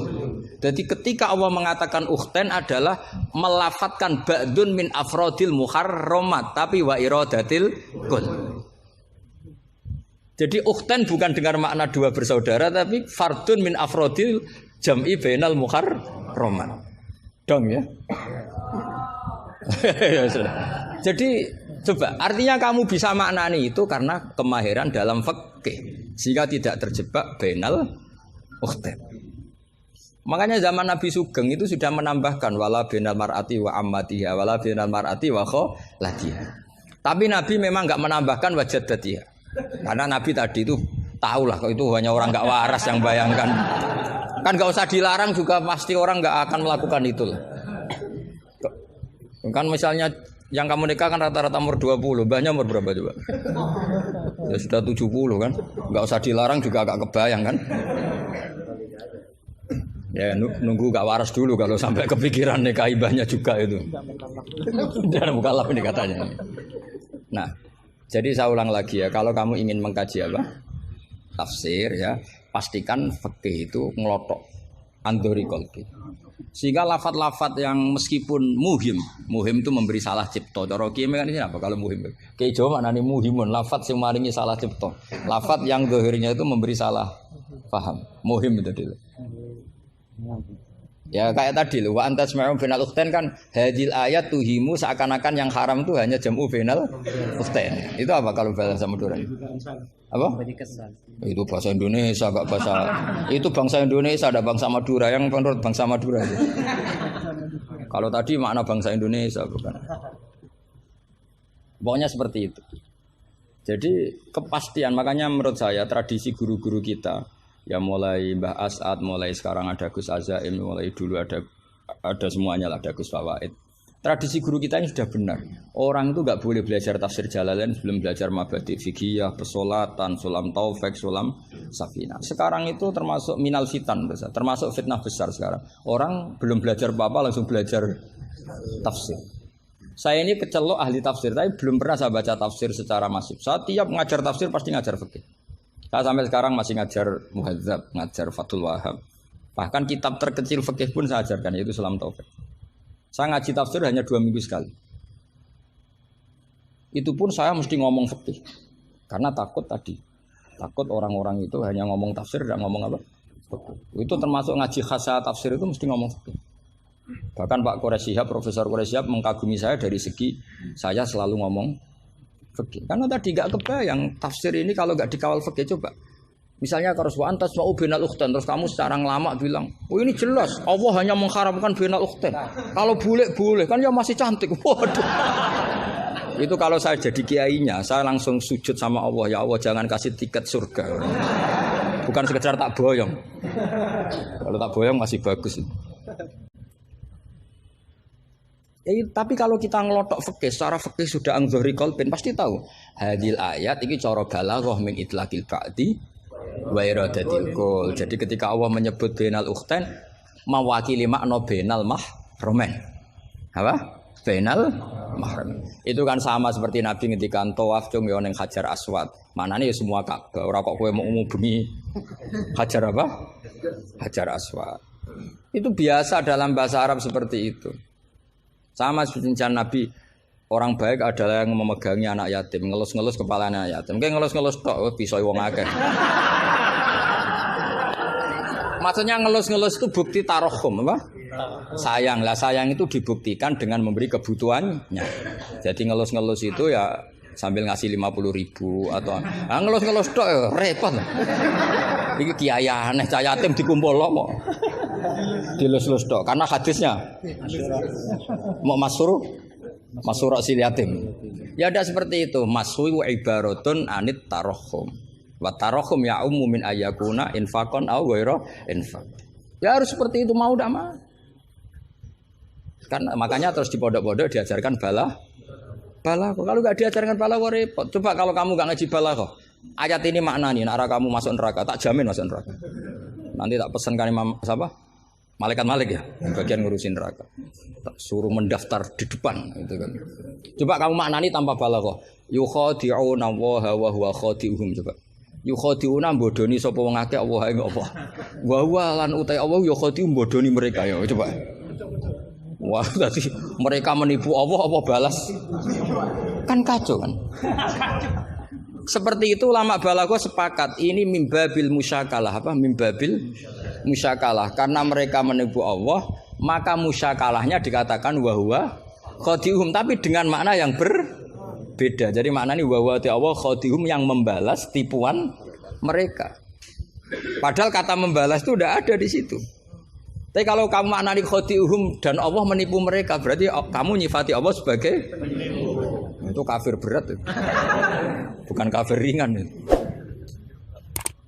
Jadi ketika Allah mengatakan ukhtain adalah melafatkan ba'dun min afrodil muharramat tapi wa iradatil kul. Jadi ukhtan bukan dengan makna dua bersaudara tapi fardun min afrodil jam'i bainal muharraman. Dong ya. Ya sudah. Jadi coba artinya kamu bisa maknani itu karena kemahiran dalam fikih sehingga tidak terjebak bainal ukhtan. Makanya zaman Nabi Sugeng itu sudah menambahkan wala bainal mar'ati wa ammatiha wala bainal mar'ati wa khalatiha. Tapi Nabi memang enggak menambahkan wajadatiha. Karena Nabi tadi itu tahu lah kalau itu hanya orang nggak waras yang bayangkan. Kan nggak usah dilarang juga pasti orang nggak akan melakukan itu lah. Kan misalnya yang kamu nikah kan rata-rata umur 20, mbahnya umur berapa coba? Ya sudah 70 kan. Nggak usah dilarang juga agak kebayang kan. Ya nunggu nggak waras dulu kalau sampai kepikiran nikah ibahnya juga itu. Jangan mukallaf ini katanya. Nah, jadi saya ulang lagi ya, kalau kamu ingin mengkaji apa? Tafsir ya, pastikan fikih itu ngelotok andori kolbi. Sehingga lafat-lafat yang meskipun muhim itu memberi salah cipta. Cara kiye kan ini apa kalau muhim? Kiye Jawa maknane muhimun, lafat sing maringi salah cipta. Lafat yang zahirnya itu memberi salah paham. Muhim itu dulu. Ya kayak tadi loh, wa antas ma'um bainal ukhtain kan hadil ayat tuhimu seakan-akan yang haram itu hanya jam'u bainal ukhtain. Itu apa kalau bahasa Madura? Apa? Itu bahasa Indonesia, enggak bahasa. Itu bangsa Indonesia, ada bangsa Madura yang menurut bangsa Madura itu. Kalau tadi makna bangsa Indonesia bukan. Pokoknya seperti itu. Jadi kepastian, makanya menurut saya tradisi guru-guru kita ya mulai Mbah As'ad, mulai sekarang ada Gus Azaim, mulai dulu ada semuanya lah, ada Gus Fawaid. Tradisi guru kita ini sudah benar. Orang itu enggak boleh belajar tafsir Jalalain sebelum belajar mabadi fikih, pesolatan, sulam taufik, sulam safinah. Sekarang itu termasuk minal fitan besar, termasuk fitnah besar sekarang. Orang belum belajar apa-apa langsung belajar tafsir. Saya ini kecelok ahli tafsir, tapi belum pernah saya baca tafsir secara masif. Saya tiap ngajar tafsir pasti ngajar fikih. Saya sampai sekarang masih ngajar Muhadzab, ngajar Fathul Wahab. Bahkan kitab terkecil fikih pun saya ajarkan, yaitu Sulam Taufik. Saya ngaji tafsir hanya 2 minggu sekali. Itu pun saya mesti ngomong fikih. Karena takut tadi. Takut orang-orang itu hanya ngomong tafsir, tidak ngomong apa? Fikih. Itu termasuk ngaji khasah tafsir itu mesti ngomong fikih. Bahkan Pak Quraisyihab, Profesor Quraisyihab mengagumi saya dari segi saya selalu ngomong fikih. Karena tadi gak kebayang tafsir ini kalau gak dikawal fikih. Coba misalnya kalau wa antas ma'u bainal ukhtain, terus kamu secara lama bilang oh ini jelas Allah hanya mengharamkan bainal ukhtain, kalau boleh kan ya masih cantik. Waduh. Itu kalau saya jadi kiainya saya langsung sujud sama Allah, ya Allah jangan kasih tiket surga, bukan sekedar tak boyong. Kalau tak boyong masih bagus. Tapi kalau kita ngelotok fikih, secara fikih sudah angzori kolpin pasti tahu. Hadil ayat ini cara balaghah min itlaqil ba'di wa iradatil kul. Jadi ketika Allah menyebut bainal ukhtain mewakili makna bainal mahramin. Apa? Bainal mahramin. Itu kan sama seperti Nabi ketika tawaf cung yo ning Hajar Aswad. Manane ya semua Ka'bah. Ora kok kowe mau bengi Hajar apa? Hajar Aswad. Itu biasa dalam bahasa Arab seperti itu. Sama seperti Nabi, orang baik adalah yang memegangi anak yatim, ngelus-ngelus kepala anak yatim. Kayak ngelus-ngelus tok bisa wong akeh. Maksudnya ngelus-ngelus itu bukti tarohum apa? Sayang. Lah sayang itu dibuktikan dengan memberi kebutuhannya. Jadi ngelus-ngelus itu ya sambil ngasih 50.000 atau ngelus-ngelus tok ya repot. Iki kiai aneh cah yatim dikumpul kok. Dilus-lus tok karena hadisnya mau masyru' sil yatim. Ya ada seperti itu. Masru wa ibaratun anit tarahum. Wa tarahum ya ummu min ayakuna infaqan aw ghairu infaq. Ya harus seperti itu mau ndak mau. Kan makanya terus di pondok-pondok diajarkan balaghah. Kalau enggak diajarkan balaghah repot. Coba kalau kamu enggak ngaji balaghah. Ayat ini maknanya arah kamu masuk neraka, tak jamin masuk neraka. Nanti tak pesankan Imam siapa? Malaikat Malik ya, bagian ngurusin neraka. Suruh mendaftar di depan gitu kan. Coba kamu maknani tanpa balaghah. Yukhadi'una wa huwa khadi'uhum coba. Yukhadi'una bodoni sapa wong akeh Allah ing apa. Wa huwa lan utai Allah yukhadi'u bodoni mereka ya coba. Wah, tadi mereka menipu Allah apa balas? Kan kacau kan. seperti itu ulama balaghah sepakat ini mimbabil musyakalah apa mimbabil musyakalah karena mereka menipu Allah maka musyakalahnya dikatakan wahwa khadihum tapi dengan makna yang berbeda. Jadi maknanya wahwa Allah khadihum yang membalas tipuan mereka. Padahal kata membalas itu udah ada di situ. Tapi kalau kamu maknani khadihum dan Allah menipu mereka berarti kamu nyifati Allah sebagai itu kafir berat itu. Bukan kafir ringan itu.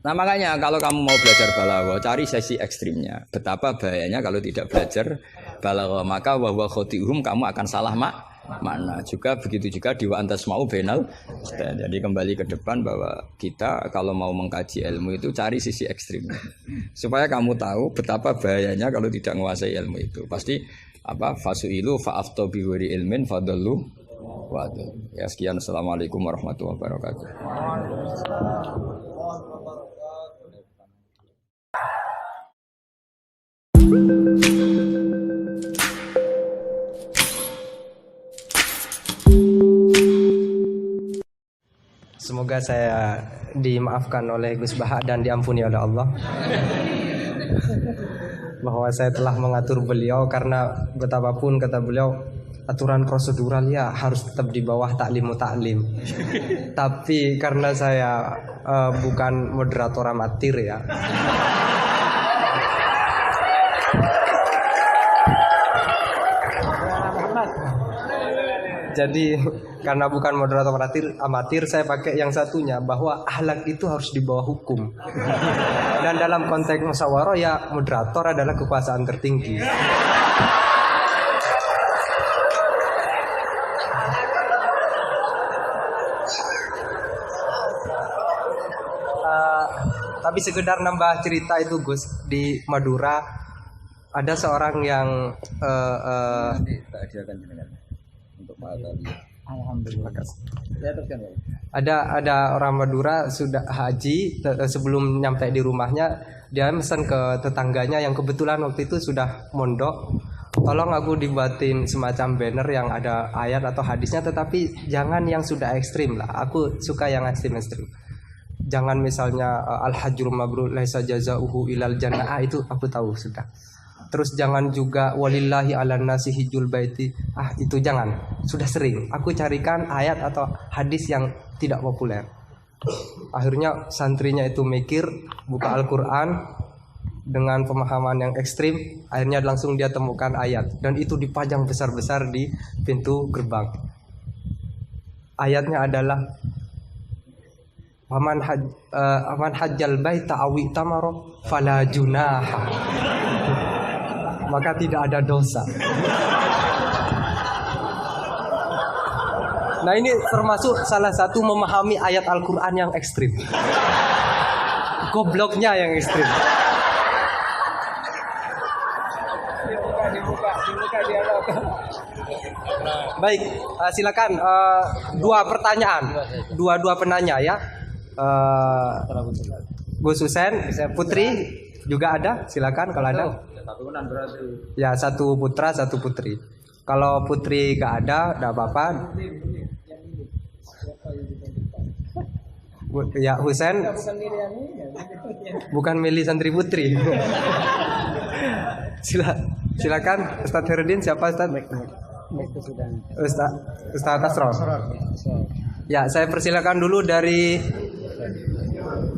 Nah makanya kalau kamu mau belajar balaghah cari sesi ekstrimnya. Betapa bahayanya kalau tidak belajar balaghah maka wahwa khadihum kamu akan salah makna. Juga begitu juga di wa antas mau benal. Jadi kembali ke depan bahwa kita kalau mau mengkaji ilmu itu cari sisi ekstrimnya. Supaya kamu tahu betapa bahayanya kalau tidak menguasai ilmu itu. Pasti apa fasuilu fa'afto biwiri ilmin fadallu. Waduh. Ya sekian. Assalamualaikum warahmatullahi wabarakatuh. Semoga saya dimaafkan oleh Gus Baha dan diampuni oleh Allah bahwa saya telah mengatur beliau karena betapapun kata beliau aturan prosedural ya harus tetap di bawah taklimu taklim. Tapi karena saya bukan moderator amatir ya. Jadi karena bukan moderator amatir saya pakai yang satunya bahwa akhlak itu harus di bawah hukum. Dan dalam konteks musyawarah ya moderator adalah kekuasaan tertinggi. Tapi sekedar nambah cerita itu Gus, di Madura ada seorang yang Alhamdulillah. Ada orang Madura sudah haji sebelum nyampe di rumahnya dia pesan ke tetangganya yang kebetulan waktu itu sudah mondok, tolong aku dibuatin semacam banner yang ada ayat atau hadisnya tetapi jangan yang sudah ekstrim lah, aku suka yang ekstrim. Jangan misalnya al-hajjul mabrur laisa jazaohu ilal jannah, itu aku tahu sudah. Terus jangan juga walillahi 'alan nasi hijjul baiti. Itu jangan. Sudah sering. Aku carikan ayat atau hadis yang tidak populer. Akhirnya santrinya itu mikir, buka Al-Qur'an dengan pemahaman yang ekstrim, akhirnya langsung dia temukan ayat dan itu dipajang besar-besar di pintu gerbang. Ayatnya adalah Aman hajjal baita awi tamaro fala junaha. Maka tidak ada dosa. Nah ini termasuk salah satu memahami ayat Al-Quran yang ekstrim. Gobloknya yang ekstrim. Dibuka dialog. Baik, silakan dua pertanyaan, dua penanya ya. Gus Husain, Putri juga ada, silakan kalau ada. Ya satu putra satu putri. Kalau putri gak ada, tidak apa-apa. Ya Husain, bukan milih santri putri. Silakan Ustaz Herudin, siapa Ustaz? Ustaz Asror. Ya saya persilakan dulu dari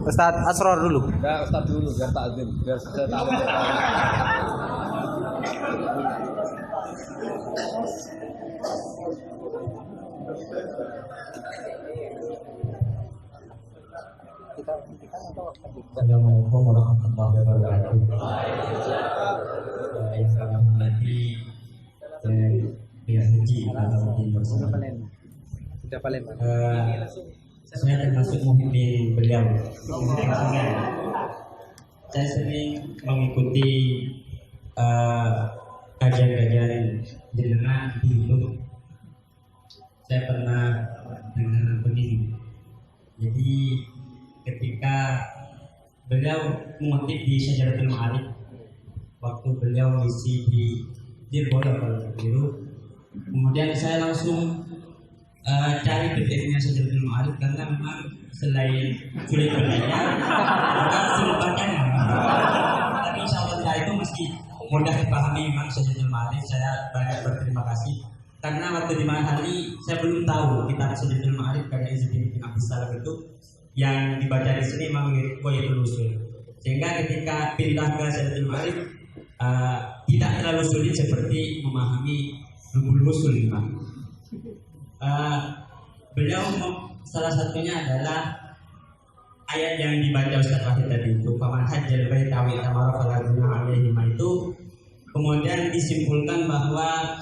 Ustaz Asror dulu. Enggak, Ustaz dulu biar takzim, biar saya tahu. Assalamualaikum warahmatullahi wabarakatuh. Yang kami hormati pihak haji Sudah paling. Saya termasuk muhibin beliau. Saya sering mengikuti kajian-kajian jenengan di YouTube. Saya pernah dengar begini. Jadi ketika beliau mengutip di Syajaratul Ma'arif, waktu beliau mengisi di Dirboyo kalau tidak keliru, kemudian saya langsung cari PDF-nya Syajaratul Ma'arif karena memang selain sulit bacanya, juga sulit bacanya. Tapi insya Allah itu masih mudah dipahami memang Syajaratul Ma'arif. Saya banyak berterima kasih karena waktu di Mahali saya belum tahu kitab Syajaratul Ma'arif karya Izzuddin bin Abdus Salam itu yang dibaca di sini memang Qoyatul Usul. Sehingga ketika pindah ke Syajaratul Ma'arif tidak terlalu sulit seperti memahami Lubul Usul memang. Beliau salah satunya adalah ayat yang dibaca Ustaz Wahid tadi itu faman hajjal baita wa tamara fala junaha alaihi itu kemudian disimpulkan bahwa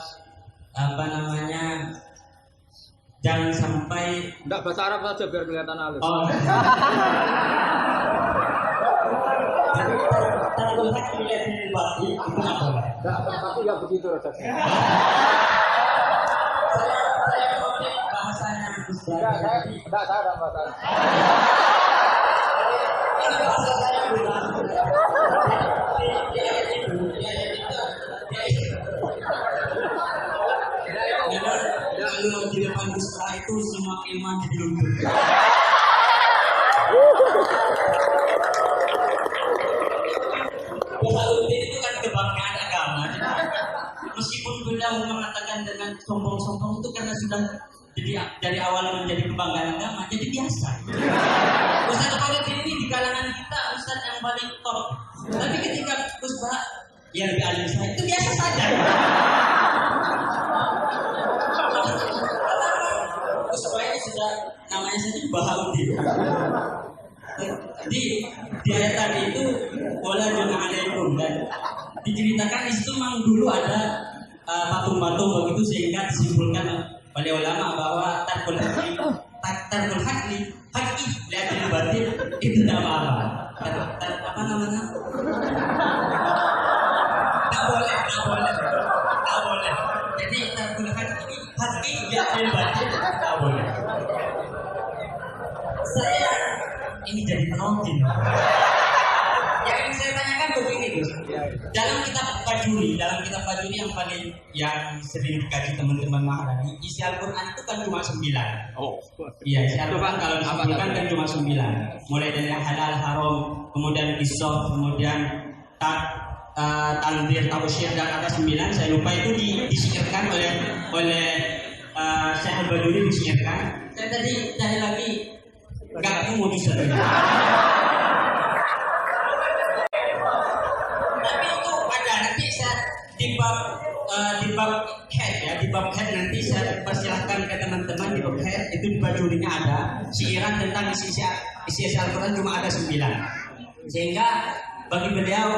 jangan sampai Enggak bahasa Arab saja biar kelihatan halus. Tarkul hakki lillahi batil itu apa? Enggak, tapi enggak begitu rasanya. Saya mengutip bahasanya Ustaz. Enggak saya bahasa. Ini bahasa saya bukan. Kalau di depan Ustaz itu semua kalimat jadi luntur. Bahaluddin itu kan kebanggaan agama. Meskipun beliau mengatakan dengan sombong-sombong itu karena sudah jadi dari awal menjadi kebanggaan agama, jadi biasa. Ustaz Bahaluddin ini di kalangan kita Ustaz yang paling top. Tapi ketika Ustaz yang lebih alim saya itu biasa saja. Ustaz ini sudah namanya saja Bahaluddin. Di ayat tadi itu wala junaha alaikum dan diceritakan di situ memang dulu ada patung-patung begitu sehingga disimpulkan oleh ulama bahwa tarkul hakli lihatin batin itu tidak apa-apa. Apa namanya? Tak boleh. Jadi tarkul hakli lihatin batin tak boleh. Saya ini jadi penonton. Yang ingin saya tanyakan begini Gus. Dalam kitab Fajuri yang sering dikaji teman-teman Maharani, isi Al-Quran itu kan cuma 9. Oh. Iya, isi Al-Quran kalau disebutkan kan cuma 9. Mulai dari yang halal, haram, kemudian qisas, kemudian tanzir, tausyir dan ada 9. Saya lupa itu disihirkan oleh Syekh Al-Bajuri disihirkan. Saya tadi cari lagi. Enggak, aku mau bisa. Tapi itu ada nanti saya di bab head nanti saya persilahkan ke teman-teman di bab head itu di bajunya ada siiran tentang isi Al-Quran cuma ada 9. Sehingga bagi beliau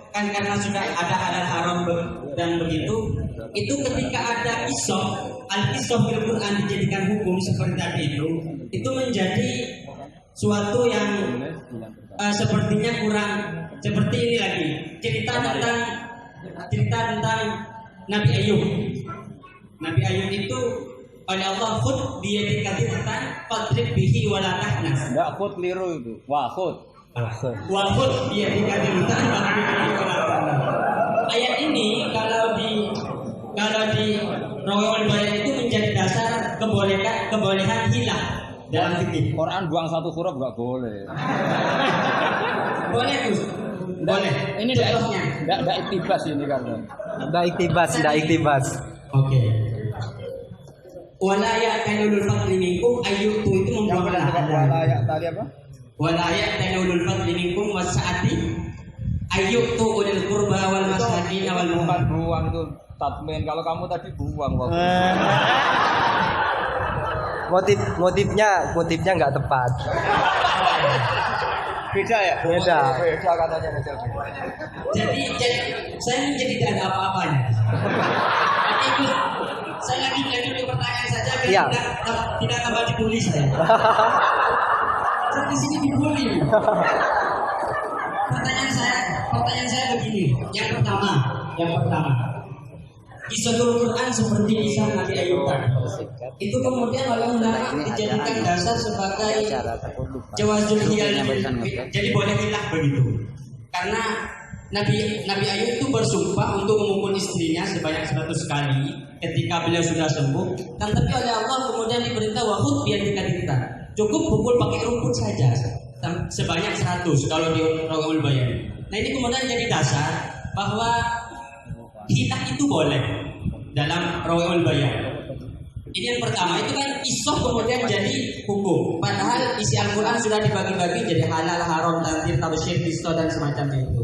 kan karena sudah ada halal haram dan begitu, itu ketika ada al-qisah bil Quran dijadikan hukum seperti tadi itu menjadi suatu yang sepertinya kurang seperti ini lagi cerita tentang Nabi Ayub. Nabi Ayub itu oleh Allah khud biyadika tentang fadrib bihi wala tahnas. Enggak khud liru itu. Wa khud biyadika tentang fadrib bihi wala tahnas. Ayat ini kalau di Rawaiul Bayan itu menjadi dasar kebolehan hilah. Dalam fikih Quran buang satu huruf enggak boleh. boleh Gus, boleh. Ini contohnya. Enggak iktibas ini karena. Ndak iktibas. Oke. Wala ya'talul fadli minkum ayyutu itu membuang Wala tadi apa? Wala ya'talul fadli minkum wasa'ati ayyutu ulil qurba wal masakin wal Bukan buang tuh tatmin. Kalau kamu tadi buang waktu. Motifnya nggak tepat. Beda ya? Beda katanya beda. Jadi saya menjadi tidak ada apa-apanya. Tapi itu saya lagi pertanyaan saja biar Iya. tidak tambah dibully saya. Saya di sini dibully. Pertanyaan saya begini. Yang pertama. Kisahul Quran seperti kisah Nabi Ayub itu kemudian oleh ulama dijadikan dasar sebagai jawazul hiyal, jadi boleh hilah begitu. Karena Nabi Ayub itu bersumpah untuk memukul istrinya sebanyak 100 kali ketika beliau sudah sembuh. Tapi oleh Allah kemudian diperintah wahud biar kita cukup pukul pakai rumput saja sebanyak 100 kalau di Rawahul Bayan. Nah ini kemudian jadi dasar bahwa hitah itu boleh dalam Rawahul Bayan. Ini yang pertama, itu kan isoh kemudian jadi hukum. Padahal isi Al-Quran sudah dibagi-bagi jadi halal, haram, tanzir, tabsyir, pisto dan semacamnya itu.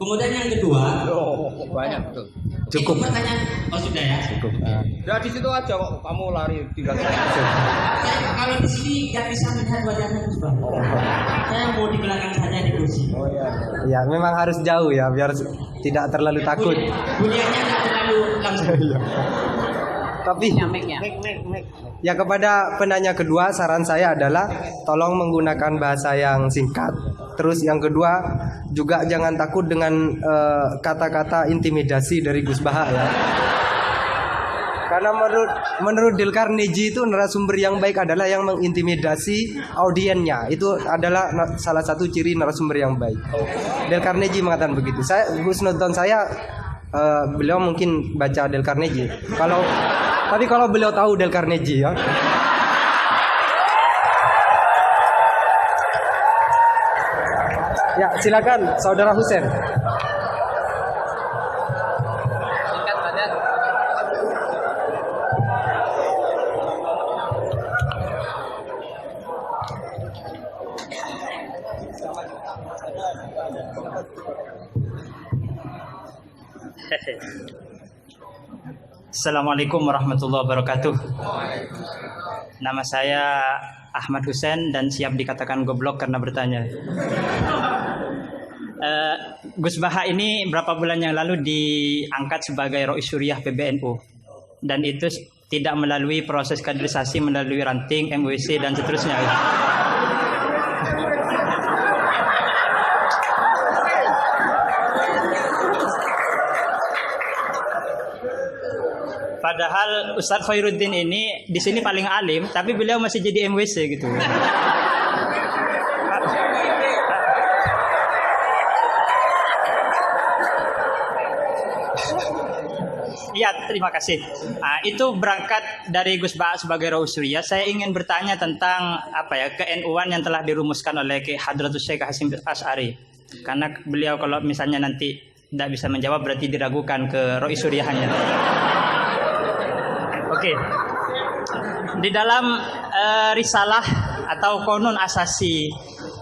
Kemudian yang kedua, Banyak betul. Cukup. itu pertanyaan, oh sudah ya. Cukup. Udah di situ aja kok kamu lari tinggal. Saya kalau di sini nggak bisa melihat wajahnya Gus Bang. Saya mau di belakang saja di kursi. Ya, memang harus jauh ya biar tidak terlalu takut. Bulianya nggak terlalu langsung. Tapi ya kepada penanya kedua saran saya adalah tolong menggunakan bahasa yang singkat. Terus yang kedua juga jangan takut dengan kata-kata intimidasi dari Gus Baha ya. Karena menurut Dale Carnegie itu narasumber yang baik adalah yang mengintimidasi audiennya. Itu adalah salah satu ciri narasumber yang baik. Dale Carnegie mengatakan begitu. Gus nonton saya beliau mungkin baca Dale Carnegie. Tapi kalau beliau tahu Dale Carnegie ya. Ya, silakan Saudara Husen. Assalamualaikum warahmatullahi wabarakatuh. Nama saya Ahmad Husen dan siap dikatakan goblok karena bertanya. Gus Baha ini berapa bulan yang lalu diangkat sebagai Rois Syuriah PBNU dan itu tidak melalui proses kaderisasi, melalui ranting, MWC dan seterusnya. Padahal Ustadz Khairuddin ini di sini paling alim, tapi beliau masih jadi MWC gitu. Iya, terima kasih. Nah, itu berangkat dari Gus Baha sebagai Rois Syuriah. Saya ingin bertanya tentang ke-NU-an yang telah dirumuskan oleh Ki Hadratus Syekh Hasyim Asy'ari. Karena beliau kalau misalnya nanti tidak bisa menjawab berarti diragukan ke Rois Syuriahnya. Oke. Di dalam risalah atau konun asasi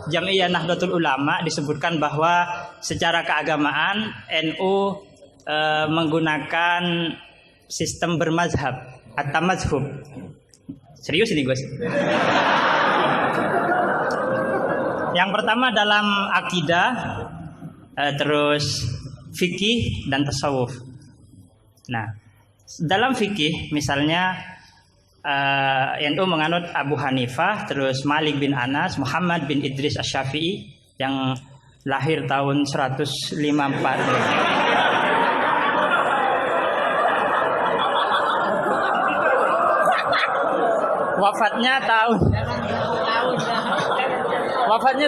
Jam'iyah Nahdlatul Ulama disebutkan bahwa secara keagamaan NU menggunakan sistem bermazhab atau mazhub. Serius ini Gus. Yang pertama dalam akidah, terus fikih dan tasawuf. Nah, dalam fikih misalnya NU menganut Abu Hanifah, terus Malik bin Anas, Muhammad bin Idris Asy-Syafi'i yang lahir tahun 154. Wafatnya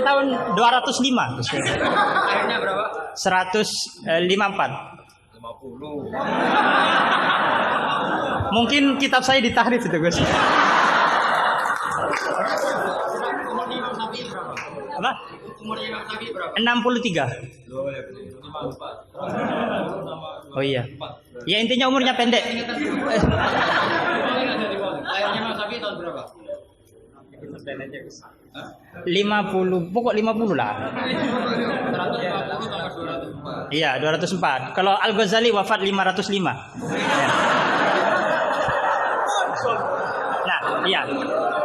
tahun 205. Akhirnya berapa? 154. Mungkin kitab saya ditahrif itu Gus. Apa? 63. Oh iya. Ya intinya umurnya pendek. Lahirnya Mas Safi tahun berapa? 50, pokok 50 lah. Iya, 204. Kalau Al-Ghazali wafat 505. Nah, iya.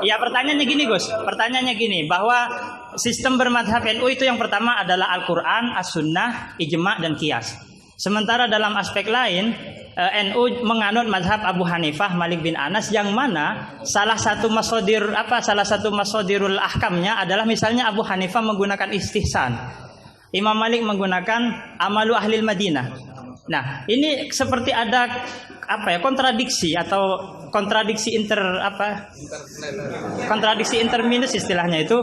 Iya, pertanyaannya gini, Gus. Pertanyaannya gini, bahwa sistem bermadhab NU itu yang pertama adalah Al-Quran, As-Sunnah, Ijma' dan Qiyas. Sementara dalam aspek lain, NU menganut mazhab Abu Hanifah, Malik bin Anas, yang mana salah satu masodirul ahkamnya adalah misalnya Abu Hanifah menggunakan istihsan, Imam Malik menggunakan amalu ahlil Madinah. Nah, ini seperti ada kontradiksi atau kontradiksi interminus istilahnya itu.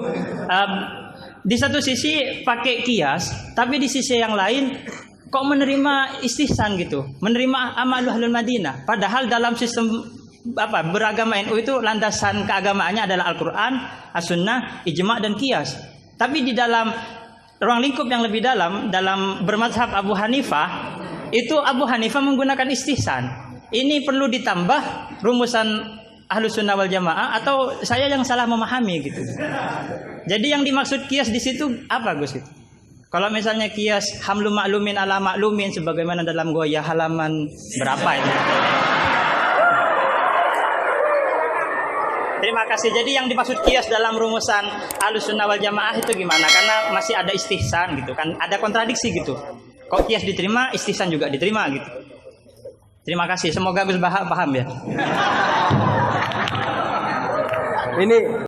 di satu sisi pakai kias, tapi di sisi yang lain kok menerima istihsan gitu, menerima amal ahlul Madinah. Padahal dalam sistem beragama NU itu landasan keagamaannya adalah Al-Quran, As-Sunnah, Ijma' dan Qiyas. Tapi di dalam ruang lingkup yang lebih dalam bermadzhab Abu Hanifah, itu Abu Hanifah menggunakan istihsan. Ini perlu ditambah rumusan Ahlus Sunnah wal Jamaah atau saya yang salah memahami gitu. Jadi yang dimaksud Qiyas di situ apa Gus gitu? Kalau misalnya Qiyas hamlu maklumin ala maklumin sebagaimana dalam Goya halaman berapa itu? Terima kasih. Jadi yang dimaksud Qiyas dalam rumusan Ahlus Sunnah wal Jamaah itu gimana? Karena masih ada istihsan gitu kan, ada kontradiksi gitu. Kok Qiyas diterima, istihsan juga diterima gitu. Terima kasih. Semoga Gus paham ya. Ini